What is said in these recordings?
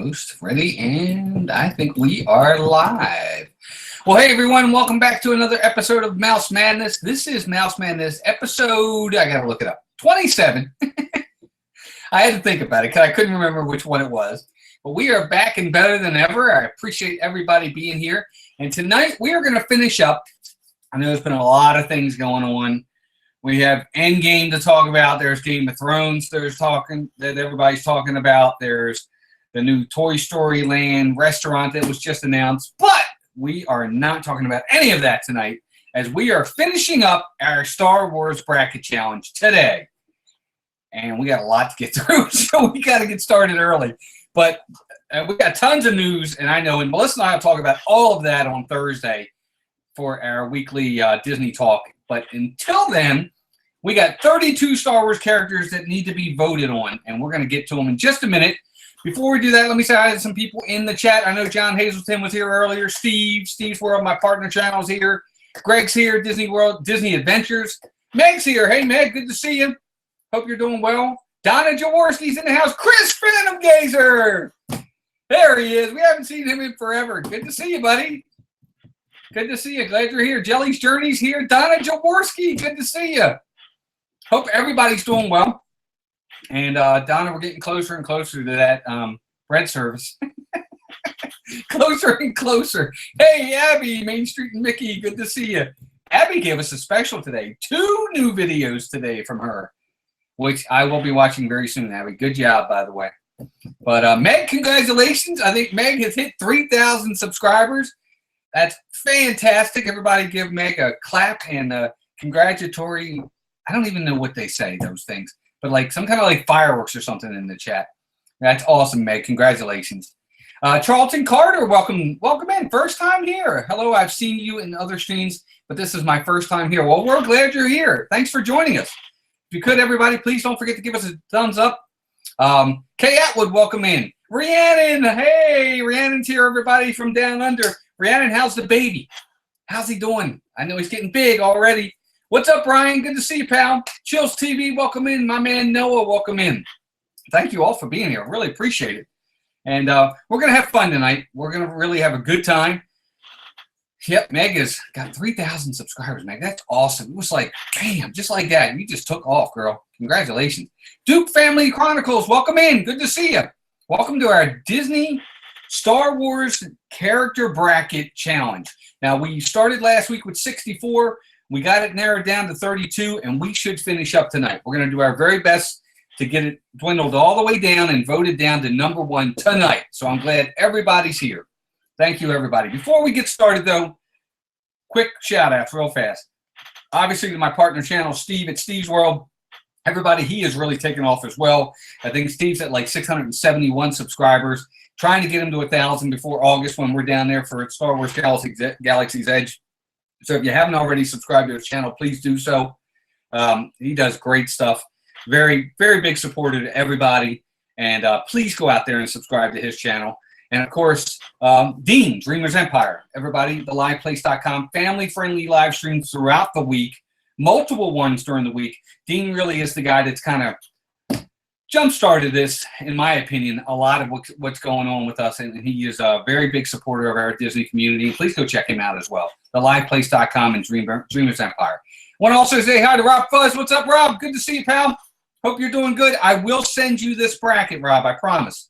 Most ready, and I think we are live. Well, hey everyone, welcome back to another episode of Mouse Madness. This is Mouse Madness episode, I gotta look it up, 27. I had to think about it because I couldn't remember which one it was. But we are back and better than ever. I appreciate everybody being here. And tonight we are going to finish up. I know there's been a lot of things going on. We have Endgame to talk about. There's Game of Thrones that everybody's talking about. There's the new Toy Story Land restaurant that was just announced. But we are not talking about any of that tonight, as we are finishing up our Star Wars Bracket Challenge today. And we got a lot to get through, so we got to get started early. But we got tons of news, and I know, and Melissa and I will talk about all of that on Thursday for our weekly Disney talk. But until then, we got 32 Star Wars characters that need to be voted on, and we're going to get to them in just a minute. Before we do that, let me say hi to some people in the chat. I know John Hazelton was here earlier. Steve's World, my partner channel, is here. Greg's here, Disney World, Disney Adventures. Meg's here. Hey, Meg, good to see you. Hope you're doing well. Donna Jaworski's in the house. Chris Phantom Gazer. There he is. We haven't seen him in forever. Good to see you, buddy. Good to see you. Glad you're here. Jelly's Journey's here. Donna Jaworski, good to see you. Hope everybody's doing well. And Donna, we're getting closer and closer to that bread service. Closer and closer. Hey, Abby, Main Street and Mickey, good to see you. Abby gave us a special today. 2 new videos today from her, which I will be watching very soon, Abby. Good job, by the way. But Meg, congratulations. I think Meg has hit 3,000 subscribers. That's fantastic. Everybody give Meg a clap and a congratulatory. I don't even know what they say, those things. But like some kind of like fireworks or something in the chat. That's awesome, Meg. Congratulations. Charlton Carter, welcome in. First time here. Hello, I've seen you in other streams, but this is my first time here. Well, we're glad you're here. Thanks for joining us. If you could, everybody, please don't forget to give us a thumbs up. Kay Atwood, welcome in. Rhiannon, hey, Rhiannon's here, everybody from down under. Rhiannon, how's the baby? How's he doing? I know he's getting big already. What's up, Brian? Good to see you, pal. Chills TV, welcome in. My man Noah, welcome in. Thank you all for being here. Really appreciate it. And we're going to have fun tonight. We're going to really have a good time. Yep, Meg has got 3,000 subscribers, Meg. That's awesome. It was like, bam, just like that. You just took off, girl. Congratulations. Duke Family Chronicles, welcome in. Good to see you. Welcome to our Disney Star Wars Character Bracket Challenge. Now, we started last week with 64. We got it narrowed down to 32, and we should finish up tonight. We're going to do our very best to get it dwindled all the way down and voted down to number 1 tonight. So I'm glad everybody's here. Thank you, everybody. Before we get started, though, quick shout-outs real fast. Obviously, to my partner channel, Steve at Steve's World. Everybody, he is really taking off as well. I think Steve's at like 671 subscribers. Trying to get him to 1,000 before August when we're down there for Star Wars Galaxy's Edge. So if you haven't already subscribed to his channel, please do so. He does great stuff. Very, very big supporter to everybody. And please go out there and subscribe to his channel. And, of course, Dean, Dreamer's Empire. Everybody, theliveplace.com. Family-friendly live streams throughout the week. Multiple ones during the week. Dean really is the guy that's kind of jump-started this, in my opinion, a lot of what's going on with us. And he is a very big supporter of our Disney community. Please go check him out as well. Theliveplace.com and Dreamer's Empire. I want to also say hi to Rob Fuzz. What's up, Rob? Good to see you, pal. Hope you're doing good. I will send you this bracket, Rob. I promise.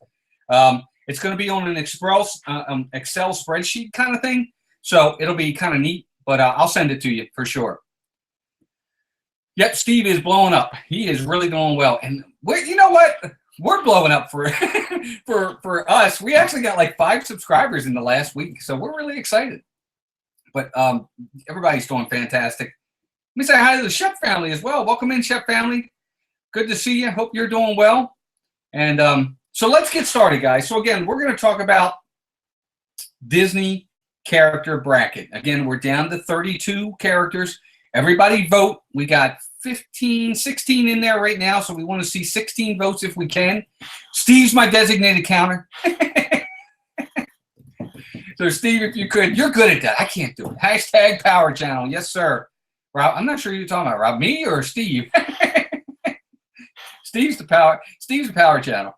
It's going to be on an Excel spreadsheet kind of thing, so it'll be kind of neat, but I'll send it to you for sure. Yep, Steve is blowing up. He is really doing well, and you know what? We're blowing up for for us. We actually got like 5 subscribers in the last week, so we're really excited. But everybody's doing fantastic. Let me say hi to the Chef family as well. Welcome in, Chef family. Good to see you. Hope you're doing well. And so let's get started, guys. So again, we're going to talk about Disney character bracket. Again, we're down to 32 characters. Everybody vote. We got 15, 16 in there right now, so we want to see 16 votes if we can. Steve's my designated counter. So, Steve, if you could, you're good at that. I can't do it. Hashtag Power Channel. Yes, sir. Rob, I'm not sure who you're talking about, Rob. Me or Steve? Steve's the power channel.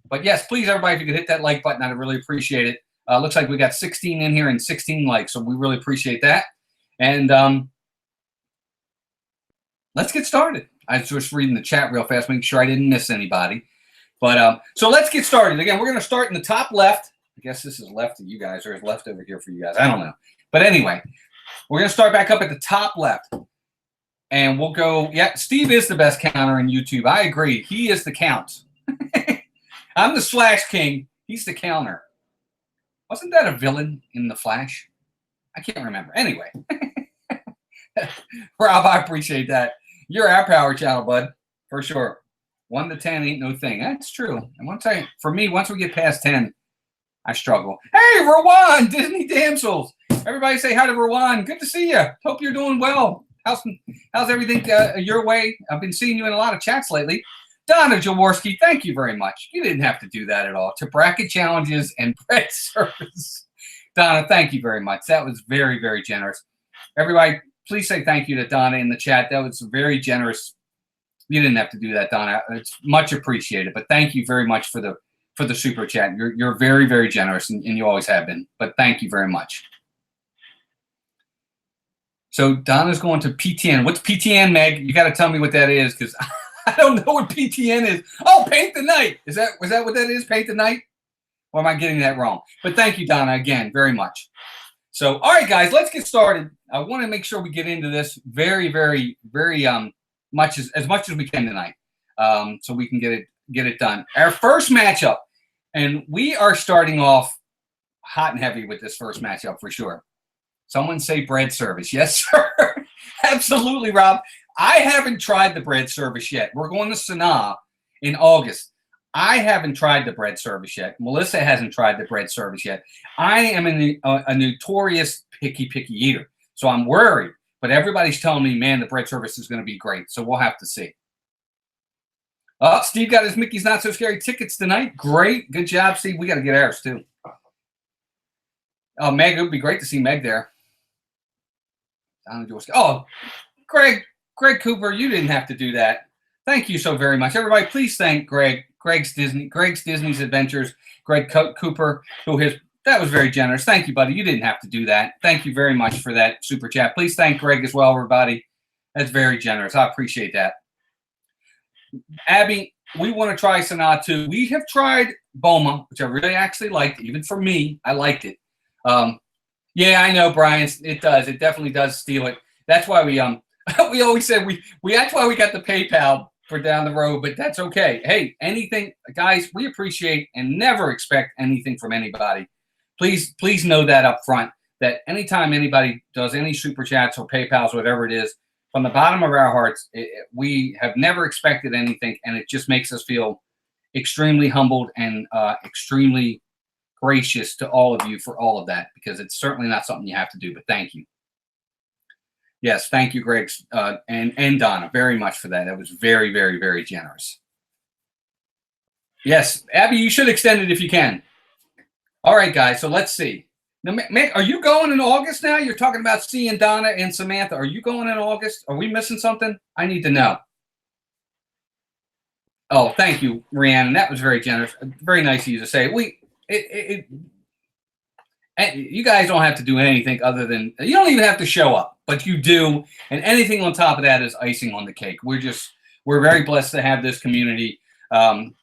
But yes, please, everybody, if you could hit that like button, I'd really appreciate it. Looks like we got 16 in here and 16 likes, so we really appreciate that. And let's get started. I was just reading the chat real fast, making sure I didn't miss anybody. But so let's get started. Again, we're going to start in the top left. I guess this is left of you guys, or is left over here for you guys. I don't know. But anyway, we're going to start back up at the top left. And we'll go, yeah, Steve is the best counter in YouTube. I agree. He is the count. I'm the slash king. He's the counter. Wasn't that a villain in The Flash? I can't remember. Anyway. Rob, I appreciate that. You're our power channel, bud, for sure. 1 to 10 ain't no thing. That's true. And for me, once we get past 10, I struggle. Hey, Rowan, Disney Damsels. Everybody say hi to Rowan. Good to see you. Hope you're doing well. How's everything your way? I've been seeing you in a lot of chats lately. Donna Jaworski, thank you very much. You didn't have to do that at all. To bracket challenges and bread service. Donna, thank you very much. That was very, very generous. Everybody, please say thank you to Donna in the chat. That was very generous. You didn't have to do that, Donna. It's much appreciated. But thank you very much for the super chat. You're very, very generous, and you always have been. But thank you very much. So Donna's going to PTN. What's PTN, Meg? You got to tell me what that is, because I don't know what PTN is. Oh, Paint the Night. Was that what that is? Paint the Night? Or am I getting that wrong? But thank you, Donna, again, very much. So, all right, guys, let's get started. I want to make sure we get into this very, very, very much as much as we can tonight, so we can get it done. Our first matchup, and we are starting off hot and heavy with this first matchup for sure. Someone say bread service. Yes, sir. Absolutely, Rob. I haven't tried the bread service yet. We're going to Sanaa in August. I haven't tried the bread service yet. Melissa hasn't tried the bread service yet. I am a notorious picky eater, so I'm worried. But everybody's telling me, man, the bread service is going to be great. So we'll have to see. Oh, Steve got his Mickey's Not So Scary tickets tonight. Great. Good job, Steve. We got to get ours, too. Oh, Meg, it would be great to see Meg there. Oh, Greg Cooper, you didn't have to do that. Thank you so very much. Everybody, please thank Greg's Disney's Adventures, Greg Cooper, that was very generous. Thank you, buddy. You didn't have to do that. Thank you very much for that super chat. Please thank Greg as well, everybody. That's very generous. I appreciate that. Abby, we want to try Sanaa too. We have tried Boma, which I really actually liked. Even for me, I liked it. Yeah, I know, Brian. It does. It definitely does steal it. That's why we we always said that's why we got the PayPal for down the road, but that's okay. Hey, anything, guys, we appreciate and never expect anything from anybody. Please know that up front, that anytime anybody does any super chats or PayPals, whatever it is, from the bottom of our hearts, we have never expected anything, and it just makes us feel extremely humbled and extremely gracious to all of you for all of that, because it's certainly not something you have to do, but thank you. Yes, thank you, Greg, and Donna, very much for that. That was very, very, very generous. Yes, Abby, you should extend it if you can. All right, guys, so let's see. Now, are you going in August now? You're talking about seeing Donna and Samantha. Are you going in August? Are we missing something? I need to know. Oh, thank you, Rhiannon. That was very generous. Very nice of you to say. You guys don't have to do anything other than, you don't even have to show up, but you do. And anything on top of that is icing on the cake. We're very blessed to have this community. And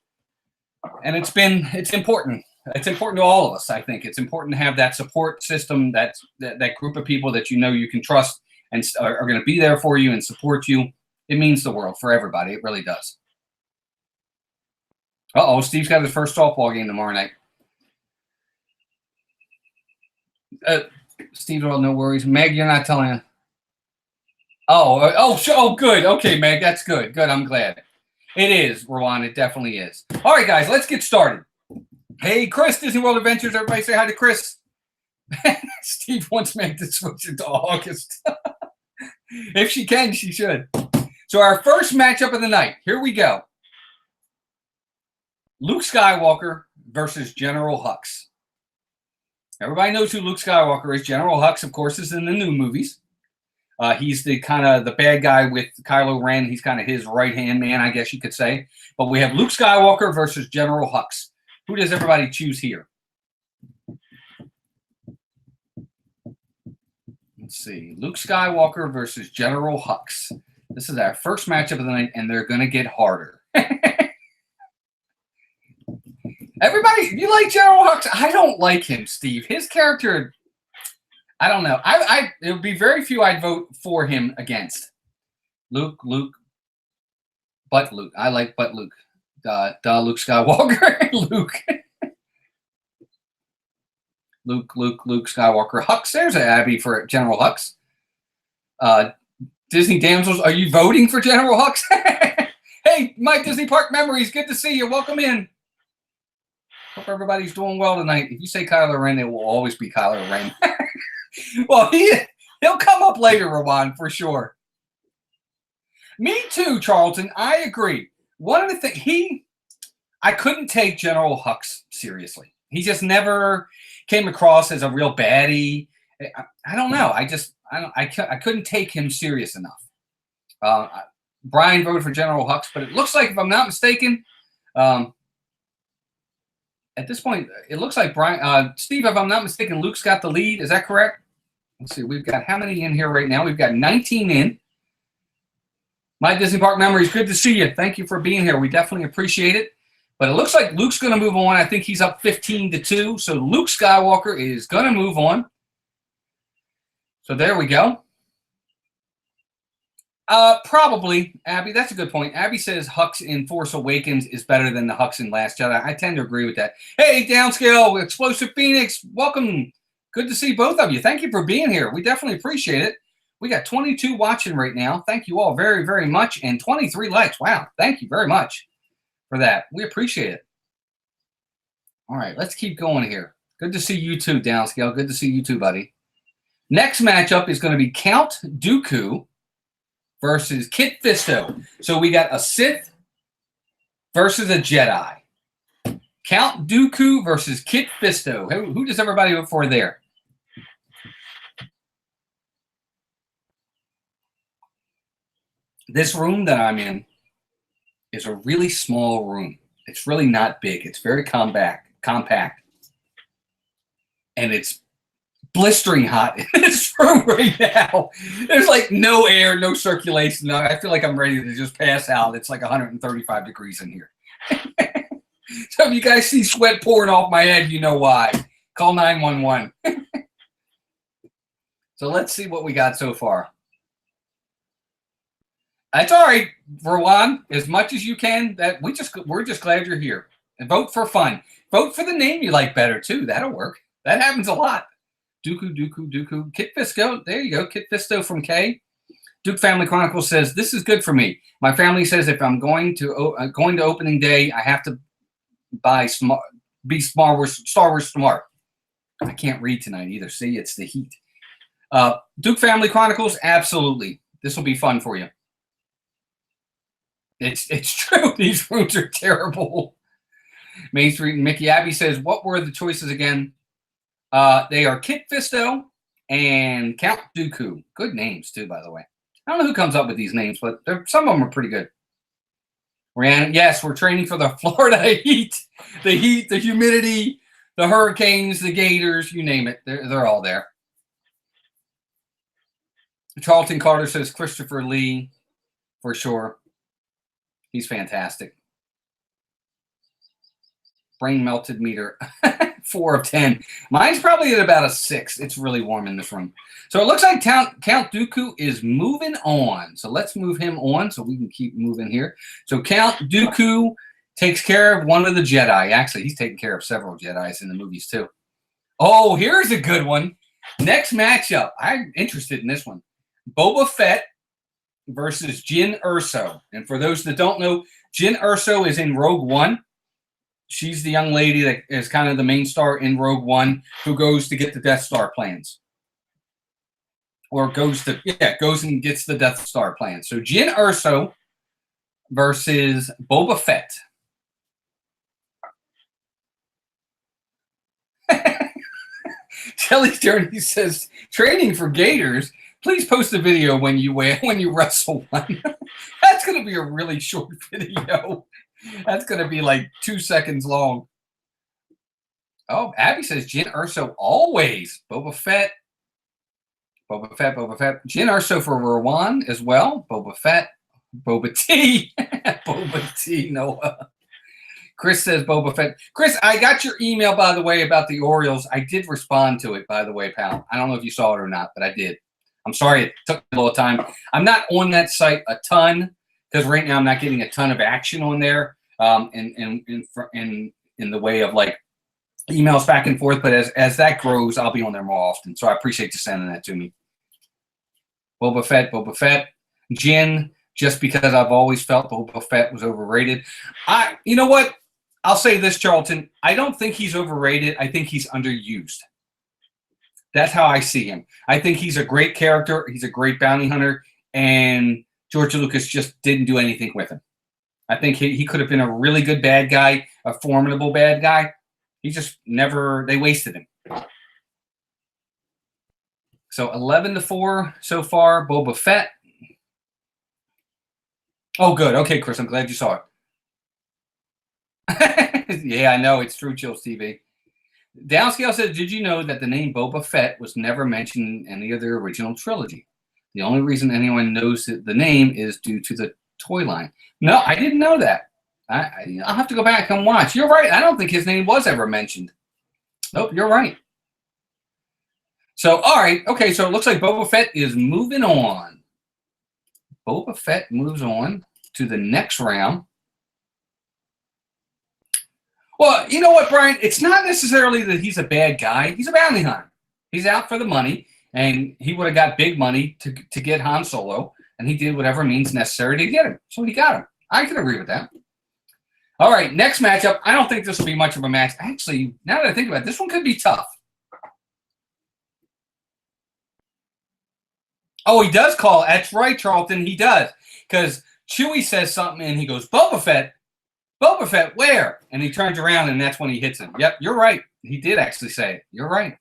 it's important. It's important to all of us. I think it's important to have that support system, that group of people that you can trust and are going to be there for you and support you. It means the world for everybody. It really does. Uh-oh, Steve's got his first softball game tomorrow night. Steve, well, no worries. Meg, you're not telling her. Oh, good. Okay, Meg, that's good. Good, I'm glad. It is, Rowan. It definitely is. All right, guys, let's get started. Hey, Chris, Disney World Adventures. Everybody say hi to Chris. Steve wants Meg to switch it to August. If she can, she should. So our first matchup of the night. Here we go. Luke Skywalker versus General Hux. Everybody knows who Luke Skywalker is. General Hux, of course, is in the new movies. He's the bad guy with Kylo Ren. He's kind of his right-hand man, I guess you could say. But we have Luke Skywalker versus General Hux. Who does everybody choose here? Let's see. Luke Skywalker versus General Hux. This is our first matchup of the night, and they're going to get harder. Everybody, you like General Hux? I don't like him, Steve. His character, I don't know. It would be very few I'd vote for him against. Luke. I like Luke. Luke Skywalker. Luke Skywalker. Hux, there's an Abby for General Hux. Disney Damsels, are you voting for General Hux? Hey, my Disney Park Memories, good to see you. Welcome in. Hope everybody's doing well tonight. If you say Kylo Ren, it will always be Kylo Ren. Well, he'll come up later, Rawan, for sure. Me too, Charlton. I agree. One of the things, I couldn't take General Hux seriously. He just never came across as a real baddie. I don't know. I couldn't take him serious enough. Brian voted for General Hux, but it looks like, if I'm not mistaken, at this point, it looks like Steve, if I'm not mistaken, Luke's got the lead. Is that correct? Let's see. We've got how many in here right now? We've got 19 in. My Disney Park Memories, good to see you. Thank you for being here. We definitely appreciate it. But it looks like Luke's going to move on. I think he's up 15-2. So Luke Skywalker is going to move on. So there we go. Probably, Abby. That's a good point. Abby says Hux in Force Awakens is better than the Hux in Last Jedi. I tend to agree with that. Hey, Downscale, Explosive Phoenix, welcome. Good to see both of you. Thank you for being here. We definitely appreciate it. We got 22 watching right now. Thank you all very, very much. And 23 likes. Wow. Thank you very much for that. We appreciate it. All right, let's keep going here. Good to see you too, Downscale. Good to see you too, buddy. Next matchup is going to be Count Dooku versus Kit Fisto. So we got a Sith versus a Jedi. Count Dooku versus Kit Fisto. Who does everybody vote for there? This room that I'm in is a really small room. It's really not big. It's very compact. And it's blistering hot in this room right now. There's like no air, no circulation. I feel like I'm ready to just pass out. It's like 135 degrees in here. So if you guys see sweat pouring off my head, you know why. Call 911. So let's see what we got so far. That's all right, Verwan. As much as you can. We're just glad you're here. And vote for fun. Vote for the name you like better too. That'll work. That happens a lot. Dooku. Kit Fisto. There you go. Kit Fisto from K. Duke Family Chronicles says, this is good for me. My family says if I'm going to opening day, I have to be Star Wars smart. I can't read tonight either. See, it's the heat. Duke Family Chronicles, absolutely. This will be fun for you. It's true. These rooms are terrible. Main Street and Mickey Abbey says, what were the choices again? They are Kit Fisto and Count Dooku. Good names, too, by the way. I don't know who comes up with these names, but some of them are pretty good. Rhiannon, yes, we're training for the Florida heat. The heat, the humidity, the hurricanes, the gators, you name it. They're all there. Charlton Carter says Christopher Lee, for sure. He's fantastic. Brain melted meter, 4 of 10. Mine's probably at about a 6. It's really warm in this room. So it looks like Count Dooku is moving on. So let's move him on so we can keep moving here. So Count Dooku takes care of one of the Jedi. Actually, he's taking care of several Jedis in the movies too. Oh, here's a good one. Next matchup. I'm interested in this one. Boba Fett versus Jyn Erso. And for those that don't know, Jyn Erso is in Rogue One. She's the young lady that is kind of the main star in Rogue One who goes to get the Death Star plans. Or goes and gets the Death Star plans. So Jyn Erso versus Boba Fett. Kelly Journey says, training for Gators. Please post a video when you wrestle one. That's going to be a really short video. That's going to be like 2 seconds long. Oh, Abby says Jyn Erso always. Boba Fett. Boba Fett, Boba Fett. Jyn Erso for Rowan as well. Boba Fett. Boba T. Boba T, Noah. Chris says Boba Fett. Chris, I got your email, by the way, about the Orioles. I did respond to it, by the way, pal. I don't know if you saw it or not, but I did. I'm sorry it took a little time. I'm not on that site a ton because right now I'm not getting a ton of action on there in the way of like emails back and forth. But as that grows, I'll be on there more often. So I appreciate you sending that to me. Boba Fett. Jyn, just because I've always felt Boba Fett was overrated. You know what? I'll say this, Charlton. I don't think he's overrated. I think he's underused. That's how I see him. I think he's a great character. He's a great bounty hunter, and George Lucas just didn't do anything with him. I think he could have been a really good bad guy, a formidable bad guy. He just never, they wasted him. So 11-4 so far, Boba Fett. Oh, good. Okay, Chris, I'm glad you saw it. Yeah, I know. It's True Chills TV. Downscale says, did you know that the name Boba Fett was never mentioned in any of the original trilogy? The only reason anyone knows the name is due to the toy line. No, I didn't know that. I'll have to go back and watch. You're right. I don't think his name was ever mentioned. Nope, you're right. So, all right. Okay, so it looks like Boba Fett is moving on. Boba Fett moves on to the next round. Well, you know what, Brian? It's not necessarily that he's a bad guy. He's a bounty hunter. He's out for the money, and he would have got big money to get Han Solo, and he did whatever means necessary to get him. So he got him. I can agree with that. All right, next matchup. I don't think this will be much of a match. Actually, now that I think about it, this one could be tough. Oh, he does call. That's right, Charlton. He does. Because Chewie says something, and he goes, Boba Fett. Boba Fett, where? And he turns around, and that's when he hits him. Yep, you're right. He did actually say it. You're right.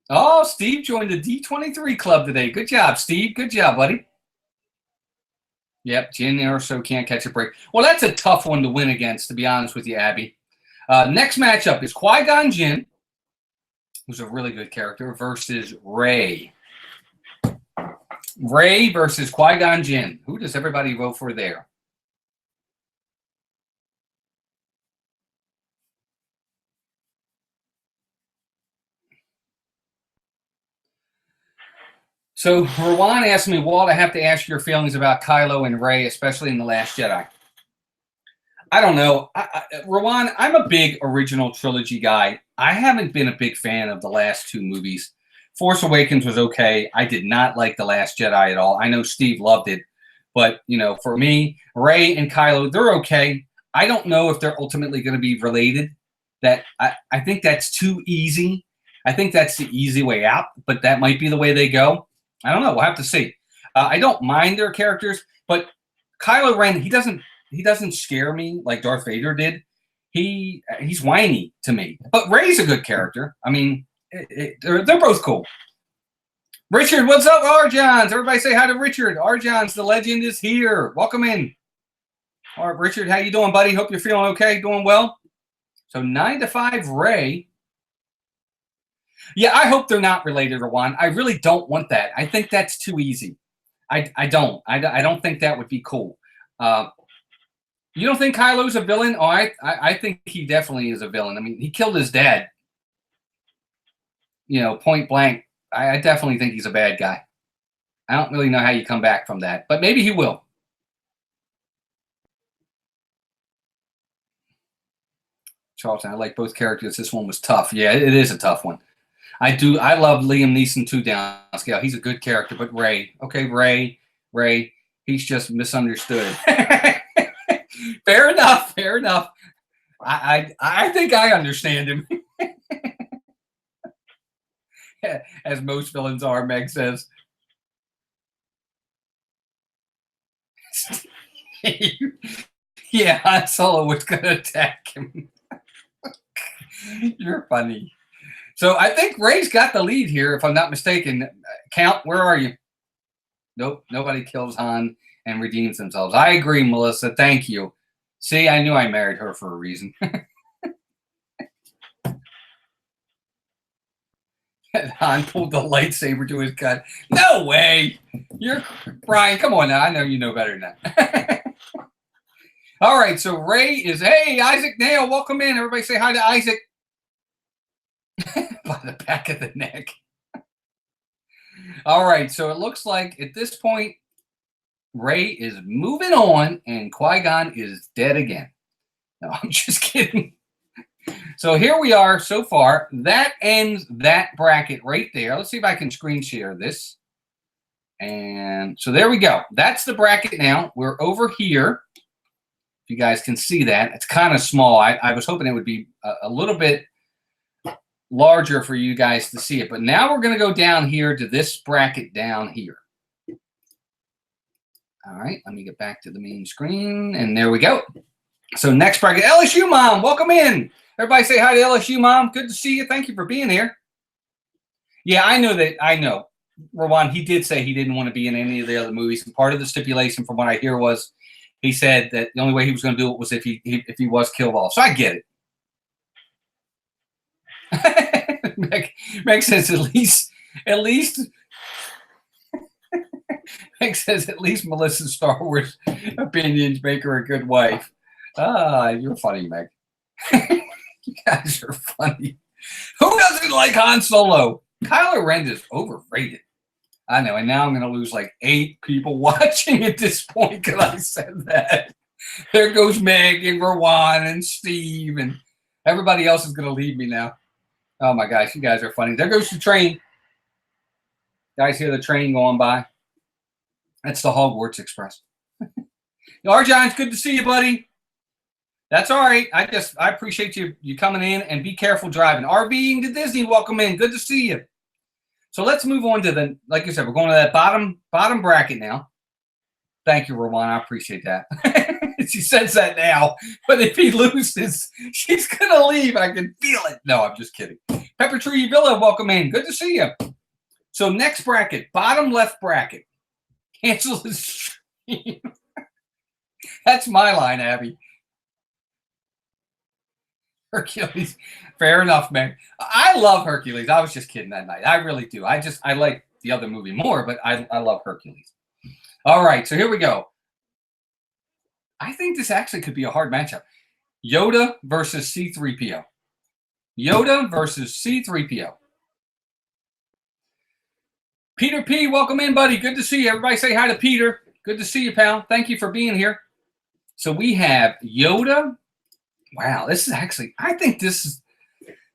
Oh, Steve joined the D23 club today. Good job, Steve. Good job, buddy. Yep, Jyn Erso can't catch a break. Well, that's a tough one to win against, to be honest with you, Abby. Next matchup is Qui-Gon Jinn, who's a really good character, versus Rey. Rey versus Qui-Gon Jinn. Who does everybody vote for there? So Rowan asked me, Walt, I have to ask your feelings about Kylo and Rey, especially in The Last Jedi. I don't know. Rowan, I'm a big original trilogy guy. I haven't been a big fan of the last two movies. Force Awakens was okay. I did not like The Last Jedi at all. I know Steve loved it. But, you know, for me, Rey and Kylo, they're okay. I don't know if they're ultimately going to be related. I think that's too easy. I think that's the easy way out, but that might be the way they go. I don't know. We'll have to see. I don't mind their characters, but Kylo Ren, he doesn't scare me like Darth Vader did. He's whiny to me. But Rey's a good character. I mean, they're both cool. Richard, what's up, Arjons? Everybody say hi to Richard. Arjons, the legend is here. Welcome in. All right, Richard, how you doing, buddy? Hope you're feeling okay, doing well. So 9-5 Rey. Yeah, I hope they're not related, Rowan. I really don't want that. I think that's too easy. I don't think that would be cool. You don't think Kylo's a villain? Oh, I think he definitely is a villain. I mean, he killed his dad. You know, point blank. I definitely think he's a bad guy. I don't really know how you come back from that, but maybe he will. Charlton, I like both characters. This one was tough. Yeah, it is a tough one. I love Liam Neeson too, downscale. He's a good character, but Rey. Okay, Rey, he's just misunderstood. Fair enough. I think I understand him. As most villains are, Meg says. Yeah, Han Solo was going to attack him. You're funny. So I think Rey's got the lead here, if I'm not mistaken. Count, where are you? Nope, nobody kills Han and redeems themselves. I agree, Melissa. Thank you. See, I knew I married her for a reason. Han pulled the lightsaber to his gun. No way. You're Brian. Come on now. I know you know better than that. All right. So Ray is, hey, Isaac Nail. Welcome in. Everybody say hi to Isaac. By the back of the neck. All right. So it looks like at this point, Ray is moving on and Qui-Gon is dead again. No, I'm just kidding. So here we are so far. That ends that bracket right there. Let's see if I can screen share this. And so there we go. That's the bracket now. We're over here. If you guys can see that. It's kind of small. I was hoping it would be a little bit larger for you guys to see it. But now we're going to go down here to this bracket down here. All right. Let me get back to the main screen. And there we go. So next bracket, LSU Mom, welcome in. Everybody say hi to LSU Mom. Good to see you. Thank you for being here. Yeah, I know that. I know. Rawan, he did say he didn't want to be in any of the other movies. And part of the stipulation from what I hear was he said that the only way he was going to do it was if he was killed off. So I get it. Meg says at least Meg says at least Melissa's Star Wars opinions make her a good wife. Ah, you're funny, Meg. You guys are funny. Who doesn't like Han Solo? Kylo Ren is overrated. I know, and now I'm going to lose like 8 people watching at this point because I said that. There goes Meg and Rawan and Steve, and everybody else is going to leave me now. Oh my gosh, you guys are funny. There goes the train. Guys hear the train going by? That's the Hogwarts Express. Arjon, it's good to see you, buddy. That's all right. I appreciate you coming in, and be careful driving. RVing to Disney, welcome in. Good to see you. So let's move on to like you said, we're going to that bottom bracket now. Thank you, Rawan. I appreciate that. She says that now, but if he loses, she's going to leave. I can feel it. No, I'm just kidding. Pepper Tree Villa, welcome in. Good to see you. So next bracket, bottom left bracket. Cancel the stream. That's my line, Abby. Hercules. Fair enough, man. I love Hercules. I was just kidding that night. I really do. I like the other movie more, but I love Hercules. All right, so here we go. I think this actually could be a hard matchup. Yoda versus C-3PO. Yoda versus C-3PO. Peter P., welcome in, buddy. Good to see you. Everybody say hi to Peter. Good to see you, pal. Thank you for being here. So we have Yoda. Wow, this is actually, I think this is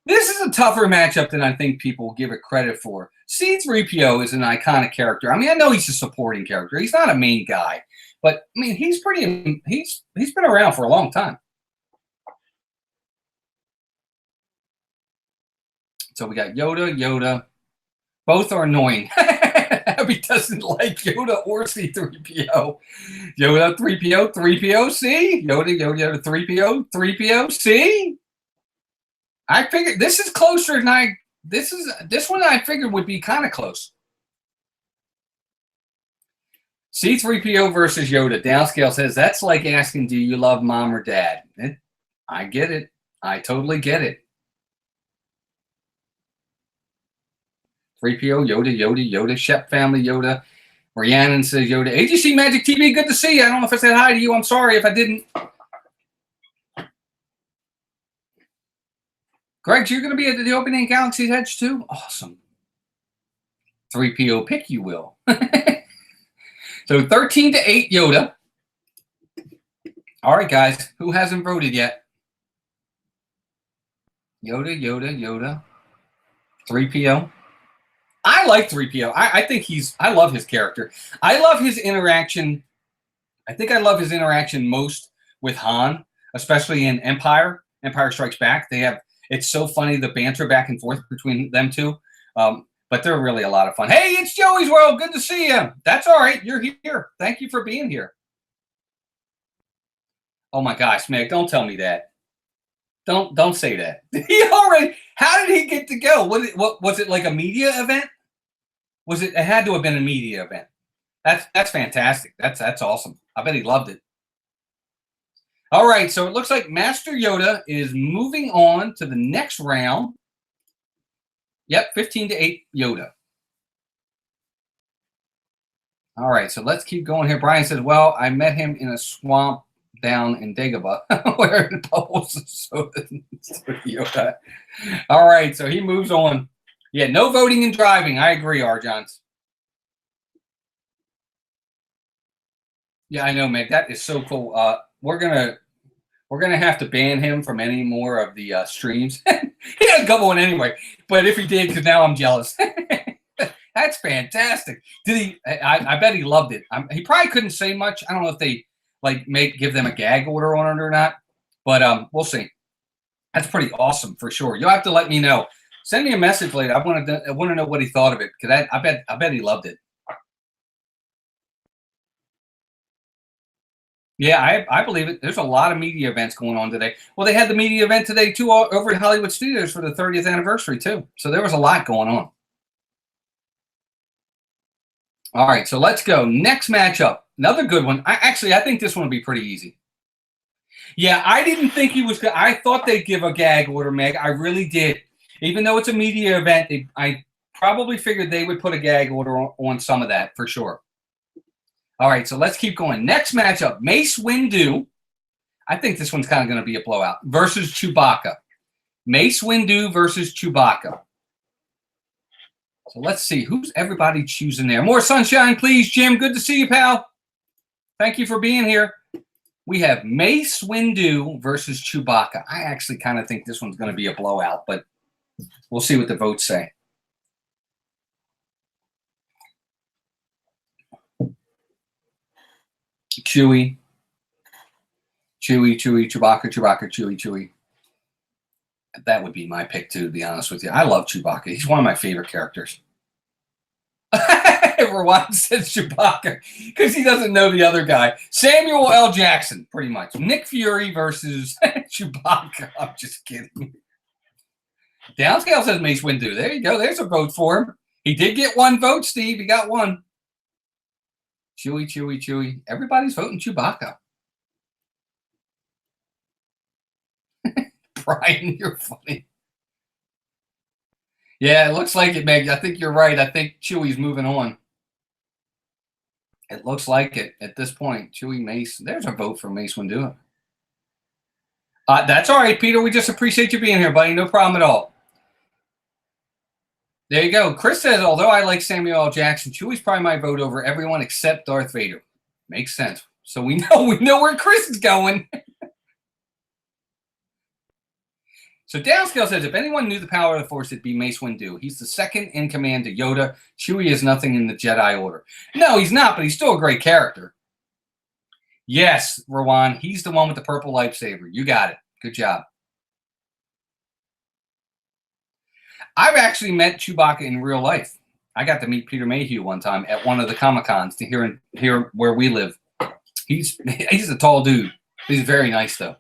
a tougher matchup than I think people give it credit for. C-3PO is an iconic character. I mean, I know he's a supporting character. He's not a main guy, but I mean, he's been around for a long time. So we got Yoda. Both are annoying. Abby doesn't like Yoda or C-3PO. Yoda, 3PO, 3PO, C. Yoda, 3PO, 3PO, C. I figured this is closer than this one I figured would be kind of close. C-3PO versus Yoda. Downscale says that's like asking, do you love mom or dad? I get it. I totally get it. 3PO, Yoda, Shep family, Yoda. Rhiannon says Yoda. AGC Magic TV, good to see you. I don't know if I said hi to you. I'm sorry if I didn't. Greg, you're going to be at the opening Galaxy's Edge too? Awesome. 3PO pick, you will. So 13-8 Yoda. All right, guys. Who hasn't voted yet? Yoda. 3PO. I like 3PO. I think I love his character. I love his interaction. I think I love his interaction most with Han, especially in Empire Strikes Back. It's so funny, the banter back and forth between them two. But they're really a lot of fun. Hey, it's Joey's World. Good to see you. That's all right. You're here. Thank you for being here. Oh my gosh, Meg, don't tell me that. Don't say that. How did he get to go? Was it like a media event? It had to have been a media event. That's fantastic. That's awesome. I bet he loved it. All right, so it looks like Master Yoda is moving on to the next round. Yep, 15-8 Yoda. All right, so let's keep going here. Brian says, well, I met him in a swamp down in Dagobah where the bubbles so Yoda. All right, so he moves on. Yeah, no voting and driving. I agree, R. Johns. Yeah, I know, Meg. That is so cool. We're gonna have to ban him from any more of the streams. He doesn't come on anyway, but if he did, because now I'm jealous. That's fantastic. Did he? I bet he loved it. He probably couldn't say much. I don't know if they give them a gag order on it or not, but we'll see. That's pretty awesome for sure. You'll have to let me know. Send me a message later. I want to know what he thought of it, because I bet he loved it. Yeah, I believe it. There's a lot of media events going on today. Well, they had the media event today too over at Hollywood Studios for the 30th anniversary too. So there was a lot going on. All right, so let's go. Next matchup. Another good one. I think this one will be pretty easy. Yeah, I didn't think he was good. I thought they'd give a gag order, Meg. I really did. Even though it's a media event, I probably figured they would put a gag order on some of that for sure. All right, so let's keep going. Next matchup, Mace Windu. I think this one's kind of going to be a blowout. Versus Chewbacca. Mace Windu versus Chewbacca. So let's see. Who's everybody choosing there? More sunshine, please, Jim. Good to see you, pal. Thank you for being here. We have Mace Windu versus Chewbacca. I actually kind of think this one's going to be a blowout, but we'll see what the votes say. Chewie, Chewbacca, Chewie. That would be my pick too, to be honest with you. I love Chewbacca. He's one of my favorite characters. Everyone says Chewbacca because he doesn't know the other guy. Samuel L. Jackson, pretty much. Nick Fury versus Chewbacca. I'm just kidding. Downscale says Mace Windu. There you go. There's a vote for him. He did get one vote, Steve. He got one. Chewie. Everybody's voting Chewbacca. Brian, you're funny. Yeah, it looks like it, Meg. I think you're right. I think Chewie's moving on. It looks like it at this point. Chewie, Mace. There's a vote for Mace Windu. That's all right, Peter. We just appreciate you being here, buddy. No problem at all. There you go. Chris says, although I like Samuel L. Jackson, Chewie's probably my vote over everyone except Darth Vader. Makes sense. So we know where Chris is going. So Downscale says, if anyone knew the power of the Force, it'd be Mace Windu. He's the second in command to Yoda. Chewie is nothing in the Jedi Order. No, he's not, but he's still a great character. Yes, Rowan, he's the one with the purple lightsaber. You got it. Good job. I've actually met Chewbacca in real life. I got to meet Peter Mayhew one time at one of the Comic-Cons here where we live. He's a tall dude. He's very nice, though.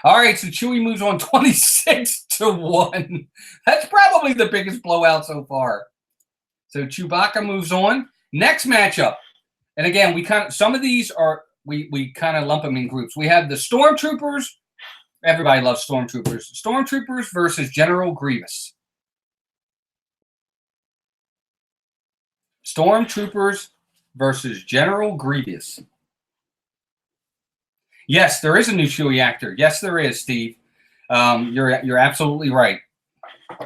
All right, so Chewie moves on 26-1. That's probably the biggest blowout so far. So Chewbacca moves on. Next matchup. And again, some of these are we kind of lump them in groups. We have the Stormtroopers. Everybody loves Stormtroopers. Stormtroopers versus General Grievous. Stormtroopers versus General Grievous. Yes, there is a new Chewie actor. Yes, there is, Steve. You're absolutely right.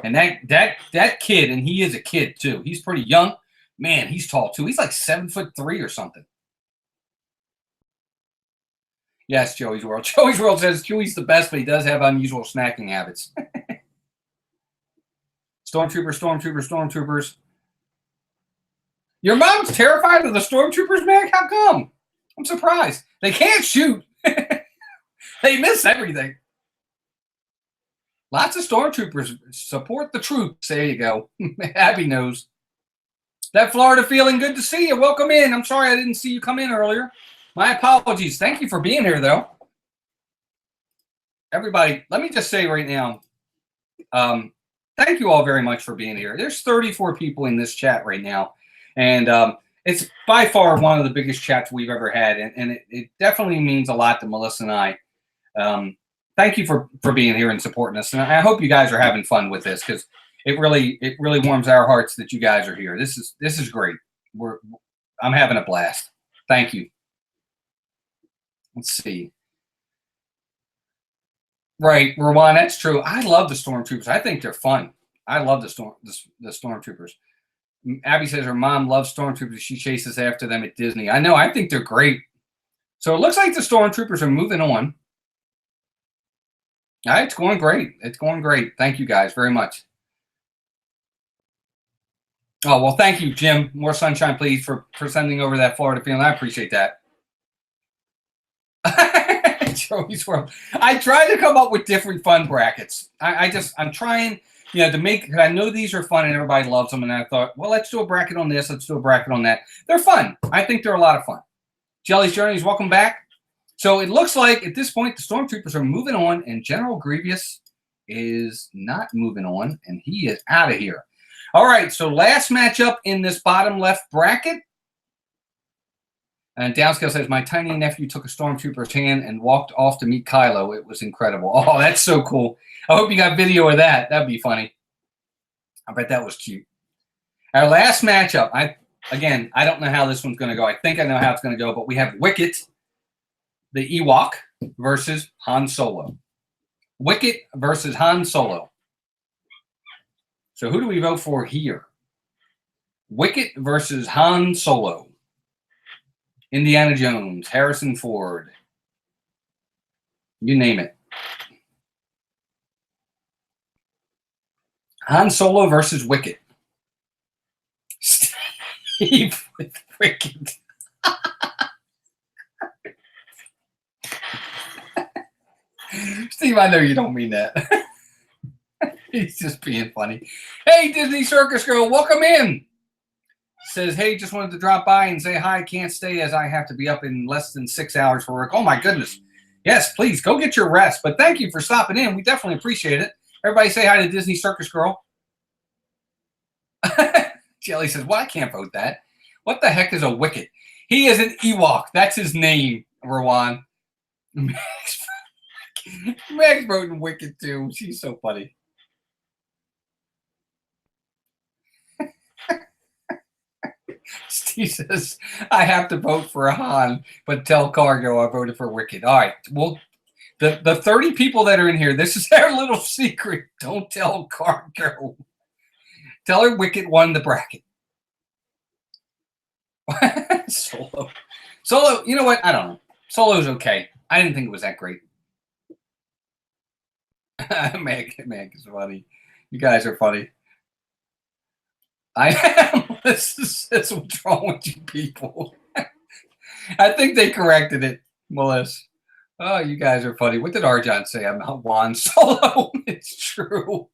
And that kid, and he is a kid too. He's pretty young. Man, he's tall too. He's like 7'3" or something. Yes, Joey's World. Joey's World says Chewie's the best, but he does have unusual snacking habits. Stormtroopers. Your mom's terrified of the Stormtroopers, Meg? How come? I'm surprised. They can't shoot. They miss everything. Lots of Stormtroopers support the troops. There you go. Abby knows. That Florida feeling, good to see you. Welcome in. I'm sorry I didn't see you come in earlier. My apologies. Thank you for being here, though. Everybody, let me just say right now, thank you all very much for being here. There's 34 people in this chat right now, and it's by far one of the biggest chats we've ever had, and it definitely means a lot to Melissa and I. Thank you for being here and supporting us, and I hope you guys are having fun with this because it really warms our hearts that you guys are here. This is great. I'm having a blast. Thank you. Let's see. Right, Rowan, that's true. I love the stormtroopers. I think they're fun. I love the stormtroopers. Abby says her mom loves stormtroopers. She chases after them at Disney. I know. I think they're great. So it looks like the stormtroopers are moving on. All right, it's going great. It's going great. Thank you guys very much. Oh, well, thank you, Jim. More sunshine, please, for sending over that Florida feeling. I appreciate that. Joey's World. I try to come up with different fun brackets. I'm trying, to make, because I know these are fun and everybody loves them. And I thought, well, let's do a bracket on this. Let's do a bracket on that. They're fun. I think they're a lot of fun. Jelly's Journeys, welcome back. So it looks like at this point, the Stormtroopers are moving on and General Grievous is not moving on and he is out of here. All right, so last matchup in this bottom left bracket. And Downscale says, my tiny nephew took a Stormtrooper's hand and walked off to meet Kylo. It was incredible. Oh, that's so cool. I hope you got video of that. That'd be funny. I bet that was cute. Our last matchup, I don't know how this one's going to go. I think I know how it's going to go, but we have Wicket, the Ewok, versus Han Solo. Wicket versus Han Solo. So who do we vote for here? Wicket versus Han Solo. Indiana Jones, Harrison Ford. You name it. Han Solo versus Wicket. Steve with Wicket. Steve, I know you don't mean that. He's just being funny. Hey, Disney Circus Girl, welcome in. Says, hey, just wanted to drop by and say hi. Can't stay as I have to be up in less than 6 hours for work. Oh, my goodness. Yes, please, go get your rest. But thank you for stopping in. We definitely appreciate it. Everybody say hi to Disney Circus Girl. Jelly says, well, I can't vote that. What the heck is a Wicket? He is an Ewok. That's his name, Rowan. Meg's voting Wicket, too. She's so funny. Steve says, I have to vote for Han, but tell Cargo I voted for Wicket. All right. Well, the 30 people that are in here, this is our little secret. Don't tell Cargo. Tell her Wicket won the bracket. Solo, you know what? I don't know. Solo's okay. I didn't think it was that great. Meg is funny. You guys are funny. I am. This is what's wrong with you people. I think they corrected it, Melissa. Oh, you guys are funny. What did Arjan say? I'm not Juan Solo. It's true.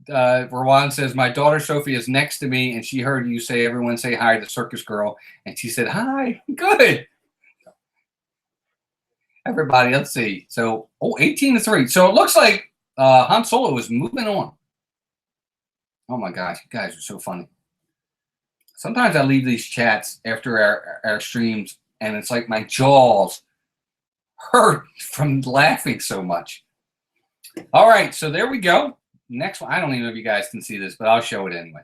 Rowan says, my daughter Sophie is next to me, and she heard you say, everyone say hi to Circus Girl. And she said, hi. Good. Everybody, let's see. So, 18-3. So it looks like Han Solo is moving on. Oh, my gosh. You guys are so funny. Sometimes I leave these chats after our streams, and it's like my jaws hurt from laughing so much. All right, so there we go. Next one. I don't even know if you guys can see this, but I'll show it anyway.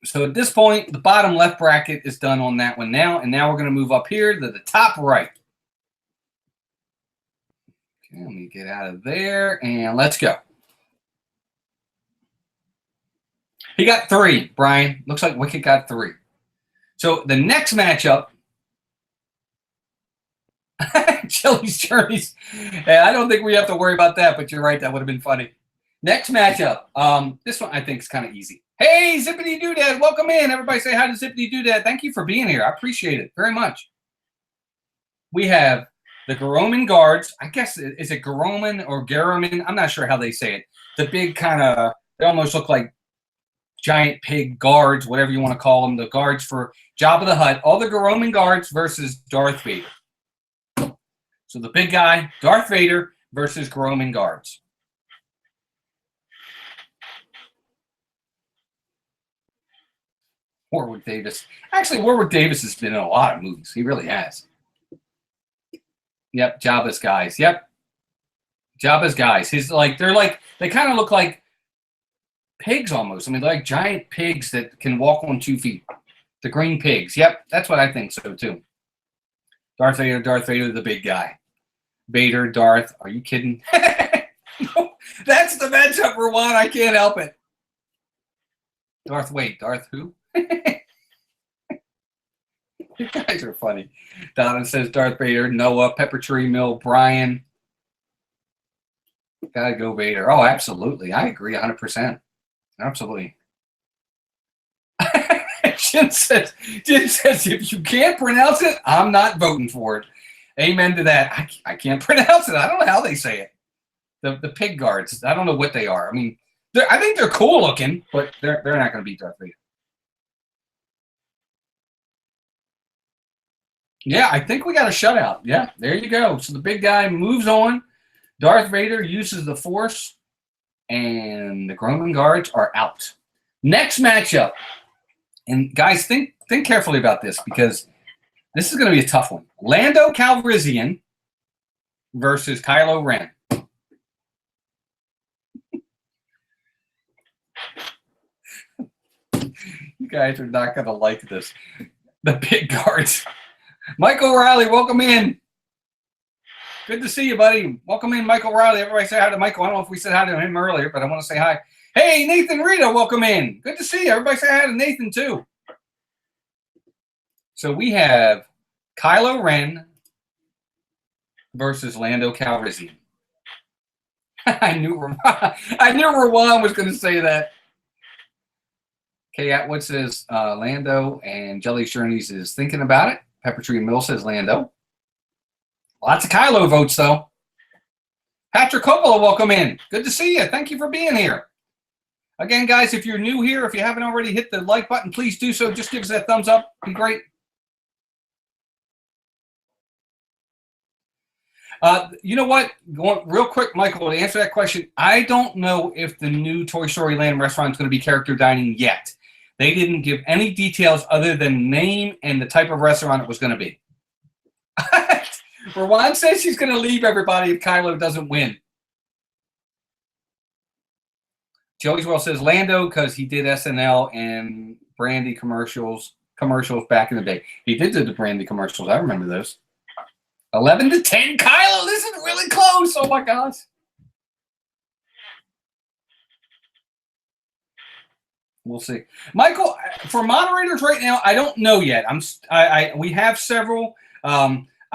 So at this point, the bottom left bracket is done on that one now, and now we're going to move up here to the top right. Okay, let me get out of there, and let's go. He got 3, Brian. Looks like Wicket got 3. So the next matchup, Jelly's Journeys. I don't think we have to worry about that, but you're right. That would have been funny. Next matchup. This one I think is kind of easy. Hey, Zippity Doodad, welcome in. Everybody say hi to Zippity Doodad. Thank you for being here. I appreciate it very much. We have the Garoman Guards. I guess, is it Garoman or Garoman? I'm not sure how they say it. The big kind of, they almost look like giant pig guards, whatever you want to call them. The guards for Jabba the Hutt. All the Garoman Guards versus Darth Vader. So the big guy, Darth Vader versus Garoman Guards. Warwick Davis. Actually, Warwick Davis has been in a lot of movies. He really has. Yep, Jabba's guys. Yep, Jabba's guys. They kind of look like pigs almost. I mean, they're like giant pigs that can walk on 2 feet. The green pigs. Yep, that's what I think so too. Darth Vader, the big guy. Vader, Darth. Are you kidding? That's the matchup for one. I can't help it. Darth who? You guys are funny. Donna says Darth Vader, Noah, Pepper Tree Mill, Brian. Gotta go Vader. Oh, absolutely. I agree 100%. Absolutely. Jim says, if you can't pronounce it, I'm not voting for it. Amen to that. I can't pronounce it. I don't know how they say it. The pig guards. I don't know what they are. I mean, I think they're cool looking, but they're not going to beat Darth Vader. Yeah, I think we got a shutout. Yeah, there you go. So the big guy moves on. Darth Vader uses the Force, and the Roman guards are out. Next matchup. And guys, think carefully about this because this is going to be a tough one. Lando Calrissian versus Kylo Ren. You guys are not going to like this. The pig guards. Michael O'Reilly, welcome in. Good to see you, buddy. Welcome in, Michael O'Reilly. Everybody say hi to Michael. I don't know if we said hi to him earlier, but I want to say hi. Hey, Nathan Rita, welcome in. Good to see you. Everybody say hi to Nathan, too. So we have Kylo Ren versus Lando Calrissian. I knew Rowan was going to say that. Okay, Atwood says Lando, and Jelly Journeys is thinking about it. Pepper Tree Mill says Lando. Lots of Kylo votes, though. Patrick Coppola, welcome in. Good to see you. Thank you for being here. Again, guys, if you're new here, if you haven't already hit the like button, please do so. Just give us that thumbs up. Be great. You know what? Going real quick, Michael, to answer that question, I don't know if the new Toy Story Land restaurant is going to be character dining yet. They didn't give any details other than name and the type of restaurant it was going to be. Rowan says she's going to leave everybody if Kylo doesn't win. Joey's World says Lando because he did SNL and Brandy commercials back in the day. He did do the Brandy commercials. I remember those. 11-10, Kylo. This is really close. Oh my gosh. We'll see. Michael, for moderators right now, I don't know yet. We have several.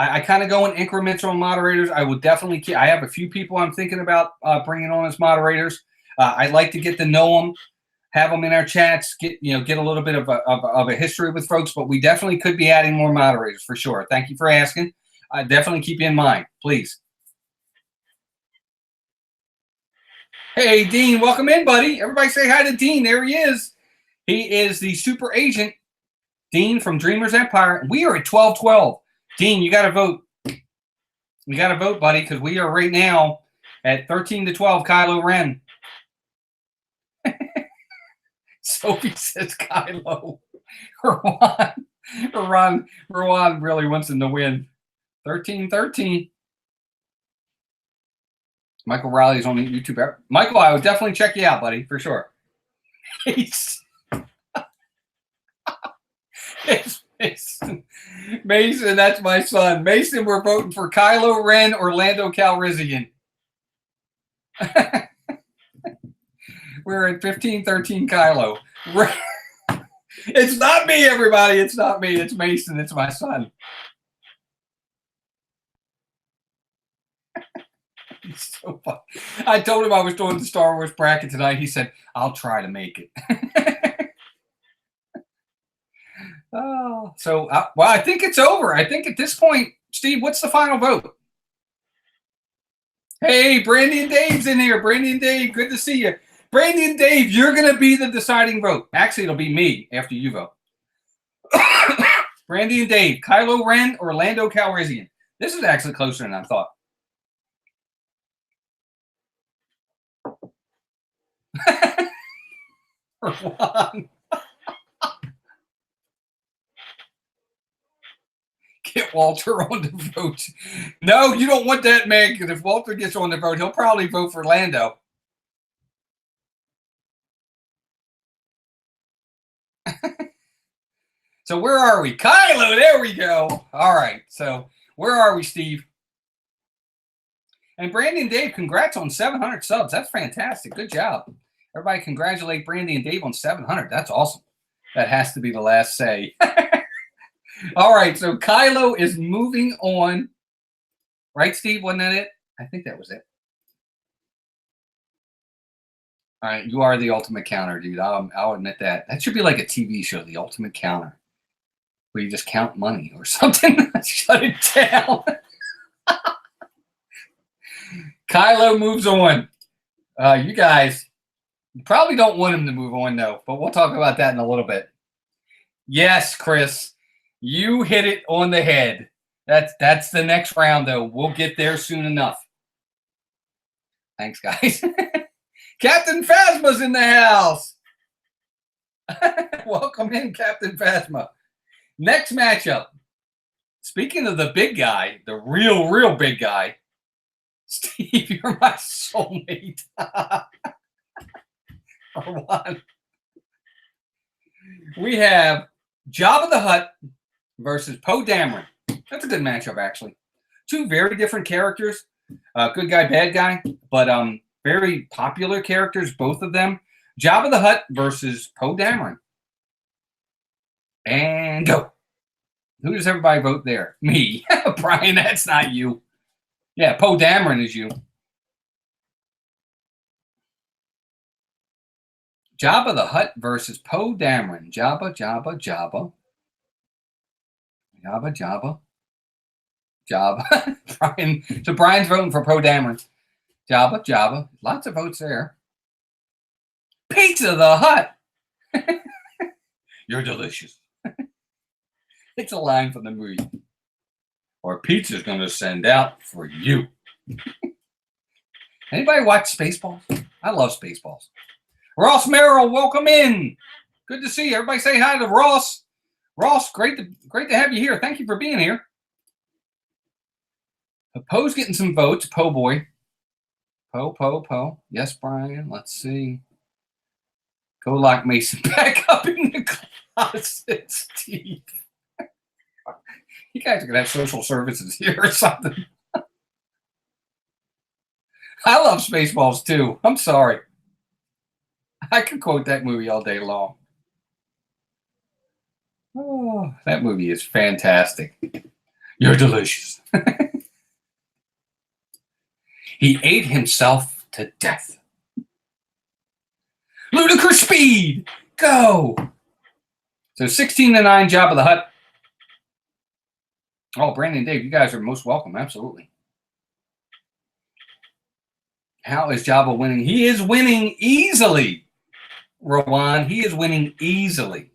I kind of go in increments on moderators. I would definitely I have a few people I'm thinking about bringing on as moderators. I'd like to get to know them, have them in our chats, get a little bit of a history with folks. But we definitely could be adding more moderators for sure. Thank you for asking. Definitely keep you in mind, please. Hey, Dean, welcome in, buddy. Everybody say hi to Dean. There he is. He is the super agent, Dean from Dreamers Empire. We are at 12-12. Dean, you got to vote. You got to vote, buddy, because we are right now at 13-12, Kylo Ren. Sophie says Kylo. Rowan really wants him to win. 13-13. Michael Riley's on YouTube. Michael, I would definitely check you out, buddy, for sure. Mason, that's my son. Mason, we're voting for Kylo Ren or Lando Calrissian. We're at 15-13 Kylo. It's not me, everybody. It's not me. It's Mason. It's my son. So fun. I told him I was doing the Star Wars bracket tonight. He said, I'll try to make it. Well, I think it's over. I think at this point, Steve, what's the final vote? Hey, Brandy and Dave's in here. Brandy and Dave, good to see you. Brandy and Dave, you're going to be the deciding vote. Actually, it'll be me after you vote. Brandy and Dave, Kylo Ren or Lando Calrissian. This is actually closer than I thought. Get Walter on the vote. No, you don't want that, man, because if Walter gets on the vote, he'll probably vote for Lando. So where are we? Kylo, there we go. All right, so where are we, Steve? And Brandy and Dave, congrats on 700 subs. That's fantastic. Good job. Everybody congratulate Brandy and Dave on 700. That's awesome. That has to be the last say. All right, so Kylo is moving on. Right, Steve? Wasn't that it? I think that was it. All right, you are the ultimate counter, dude. I'll admit that. That should be like a TV show, The Ultimate Counter, where you just count money or something. Shut it down. Kylo moves on. You guys, you probably don't want him to move on, though, but we'll talk about that in a little bit. Yes, Chris, you hit it on the head. That's the next round, though. We'll get there soon enough. Thanks, guys. Captain Phasma's in the house. Welcome in, Captain Phasma. Next matchup. Speaking of the big guy, the real big guy, Steve, you're my soulmate. For one. We have Jabba the Hutt versus Poe Dameron. That's a good matchup, actually. Two very different characters. Good guy, bad guy, but very popular characters, both of them. Jabba the Hutt versus Poe Dameron. And go. Who does everybody vote there? Me. Brian, that's not you. Yeah, Poe Dameron is you. Jabba the Hutt versus Poe Dameron. Jabba, Jabba, Jabba. Jabba, Jabba. Jabba. Brian. So Brian's voting for Poe Dameron. Jabba, Jabba. Lots of votes there. Pizza the Hut. You're delicious. It's a line from the movie. Or pizza's going to send out for you. Anybody watch Spaceballs? I love Spaceballs. Ross Merrill, welcome in. Good to see you. Everybody say hi to Ross. Ross, great to have you here. Thank you for being here. Poe's getting some votes. Poe boy. Poe. Yes, Brian. Let's see. Go lock Mason back up in the closet, Steve. You guys are going to have social services here or something. I love Spaceballs, too. I'm sorry. I could quote that movie all day long. Oh, that movie is fantastic. You're delicious. He ate himself to death. Ludicrous speed. Go. So 16-9, Jabba the Hutt. Oh, Brandon and Dave, you guys are most welcome. Absolutely. How is Jabba winning? He is winning easily, Rowan. He is winning easily.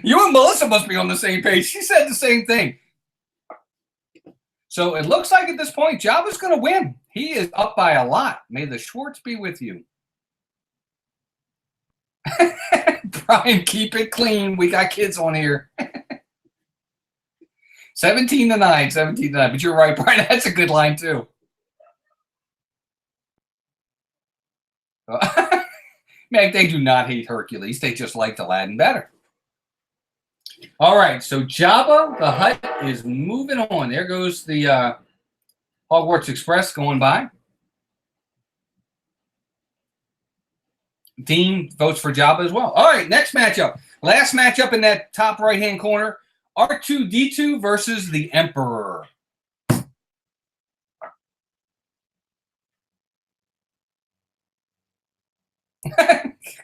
You and Melissa must be on the same page. She said the same thing. So it looks like at this point, Jabba's going to win. He is up by a lot. May the Schwartz be with you. Brian, keep it clean. We got kids on here. 17-9. But you're right, Brian. That's a good line, too. Man, they do not hate Hercules. They just liked Aladdin better. All right, so Jabba the Hutt is moving on. There goes the Hogwarts Express going by. Dean votes for Jabba as well. All right, next matchup. Last matchup in that top right-hand corner. R2-D2 versus the Emperor.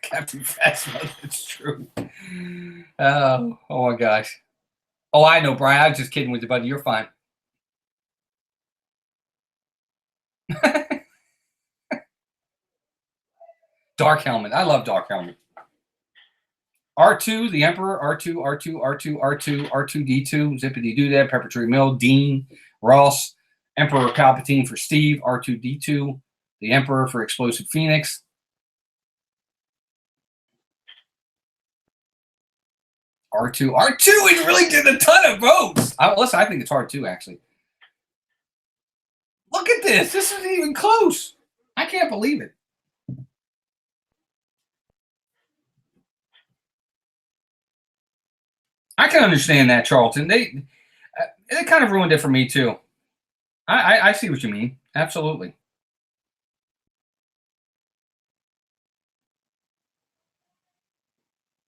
Captain Phasma, that's true. Oh my gosh. Oh, I know, Brian. I was just kidding with you, buddy. You're fine. Dark Helmet. I love Dark Helmet. R2, the Emperor. R2-D2, Zippity Doodad, Pepper Tree Mill, Dean, Ross, Emperor Palpatine for Steve, R2-D2, the Emperor for Explosive Phoenix. R2. R2 is really getting a ton of votes. Listen, I think it's R2, actually. Look at this. This isn't even close. I can't believe it. I can understand that, Charlton. They kind of ruined it for me, too. I see what you mean. Absolutely.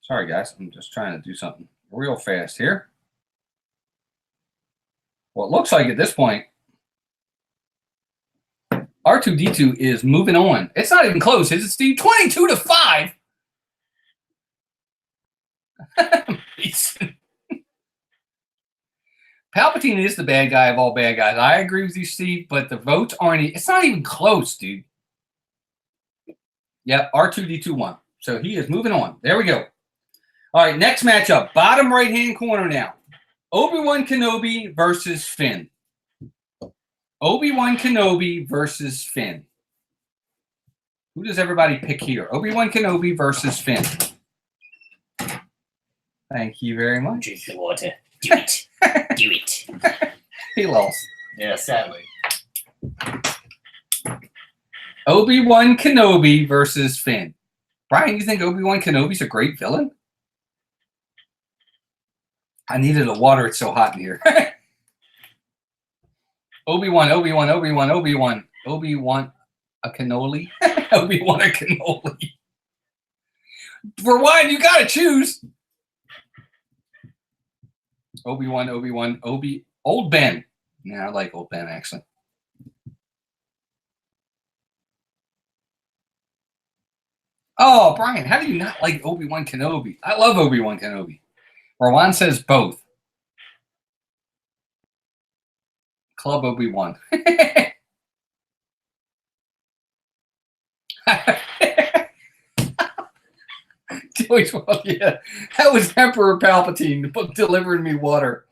Sorry, guys. I'm just trying to do something real fast here. Well, it looks like at this point, R2-D2 is moving on. It's not even close, is it, Steve? 22-5. Palpatine is the bad guy of all bad guys. I agree with you, Steve, but the votes aren't. It's not even close, dude. Yep, R2-D2 won. So he is moving on. There we go. All right, next matchup. Bottom right-hand corner now. Obi-Wan Kenobi versus Finn. Obi-Wan Kenobi versus Finn. Who does everybody pick here? Obi-Wan Kenobi versus Finn. Thank you very much. Drink the water. Do it. Do it. He lost. Yeah, sadly. Obi-Wan Kenobi versus Finn. Brian, you think Obi-Wan Kenobi's a great villain? I needed a water. It's so hot in here. Obi-Wan a cannoli. Obi-Wan a cannoli. For wine, you gotta choose. Obi-Wan, Old Ben. Yeah, I like Old Ben, actually. Oh, Brian, how do you not like Obi-Wan Kenobi? I love Obi-Wan Kenobi. Rowan says both. Club Obi-Wan. Well, yeah, that was Emperor Palpatine delivering me water.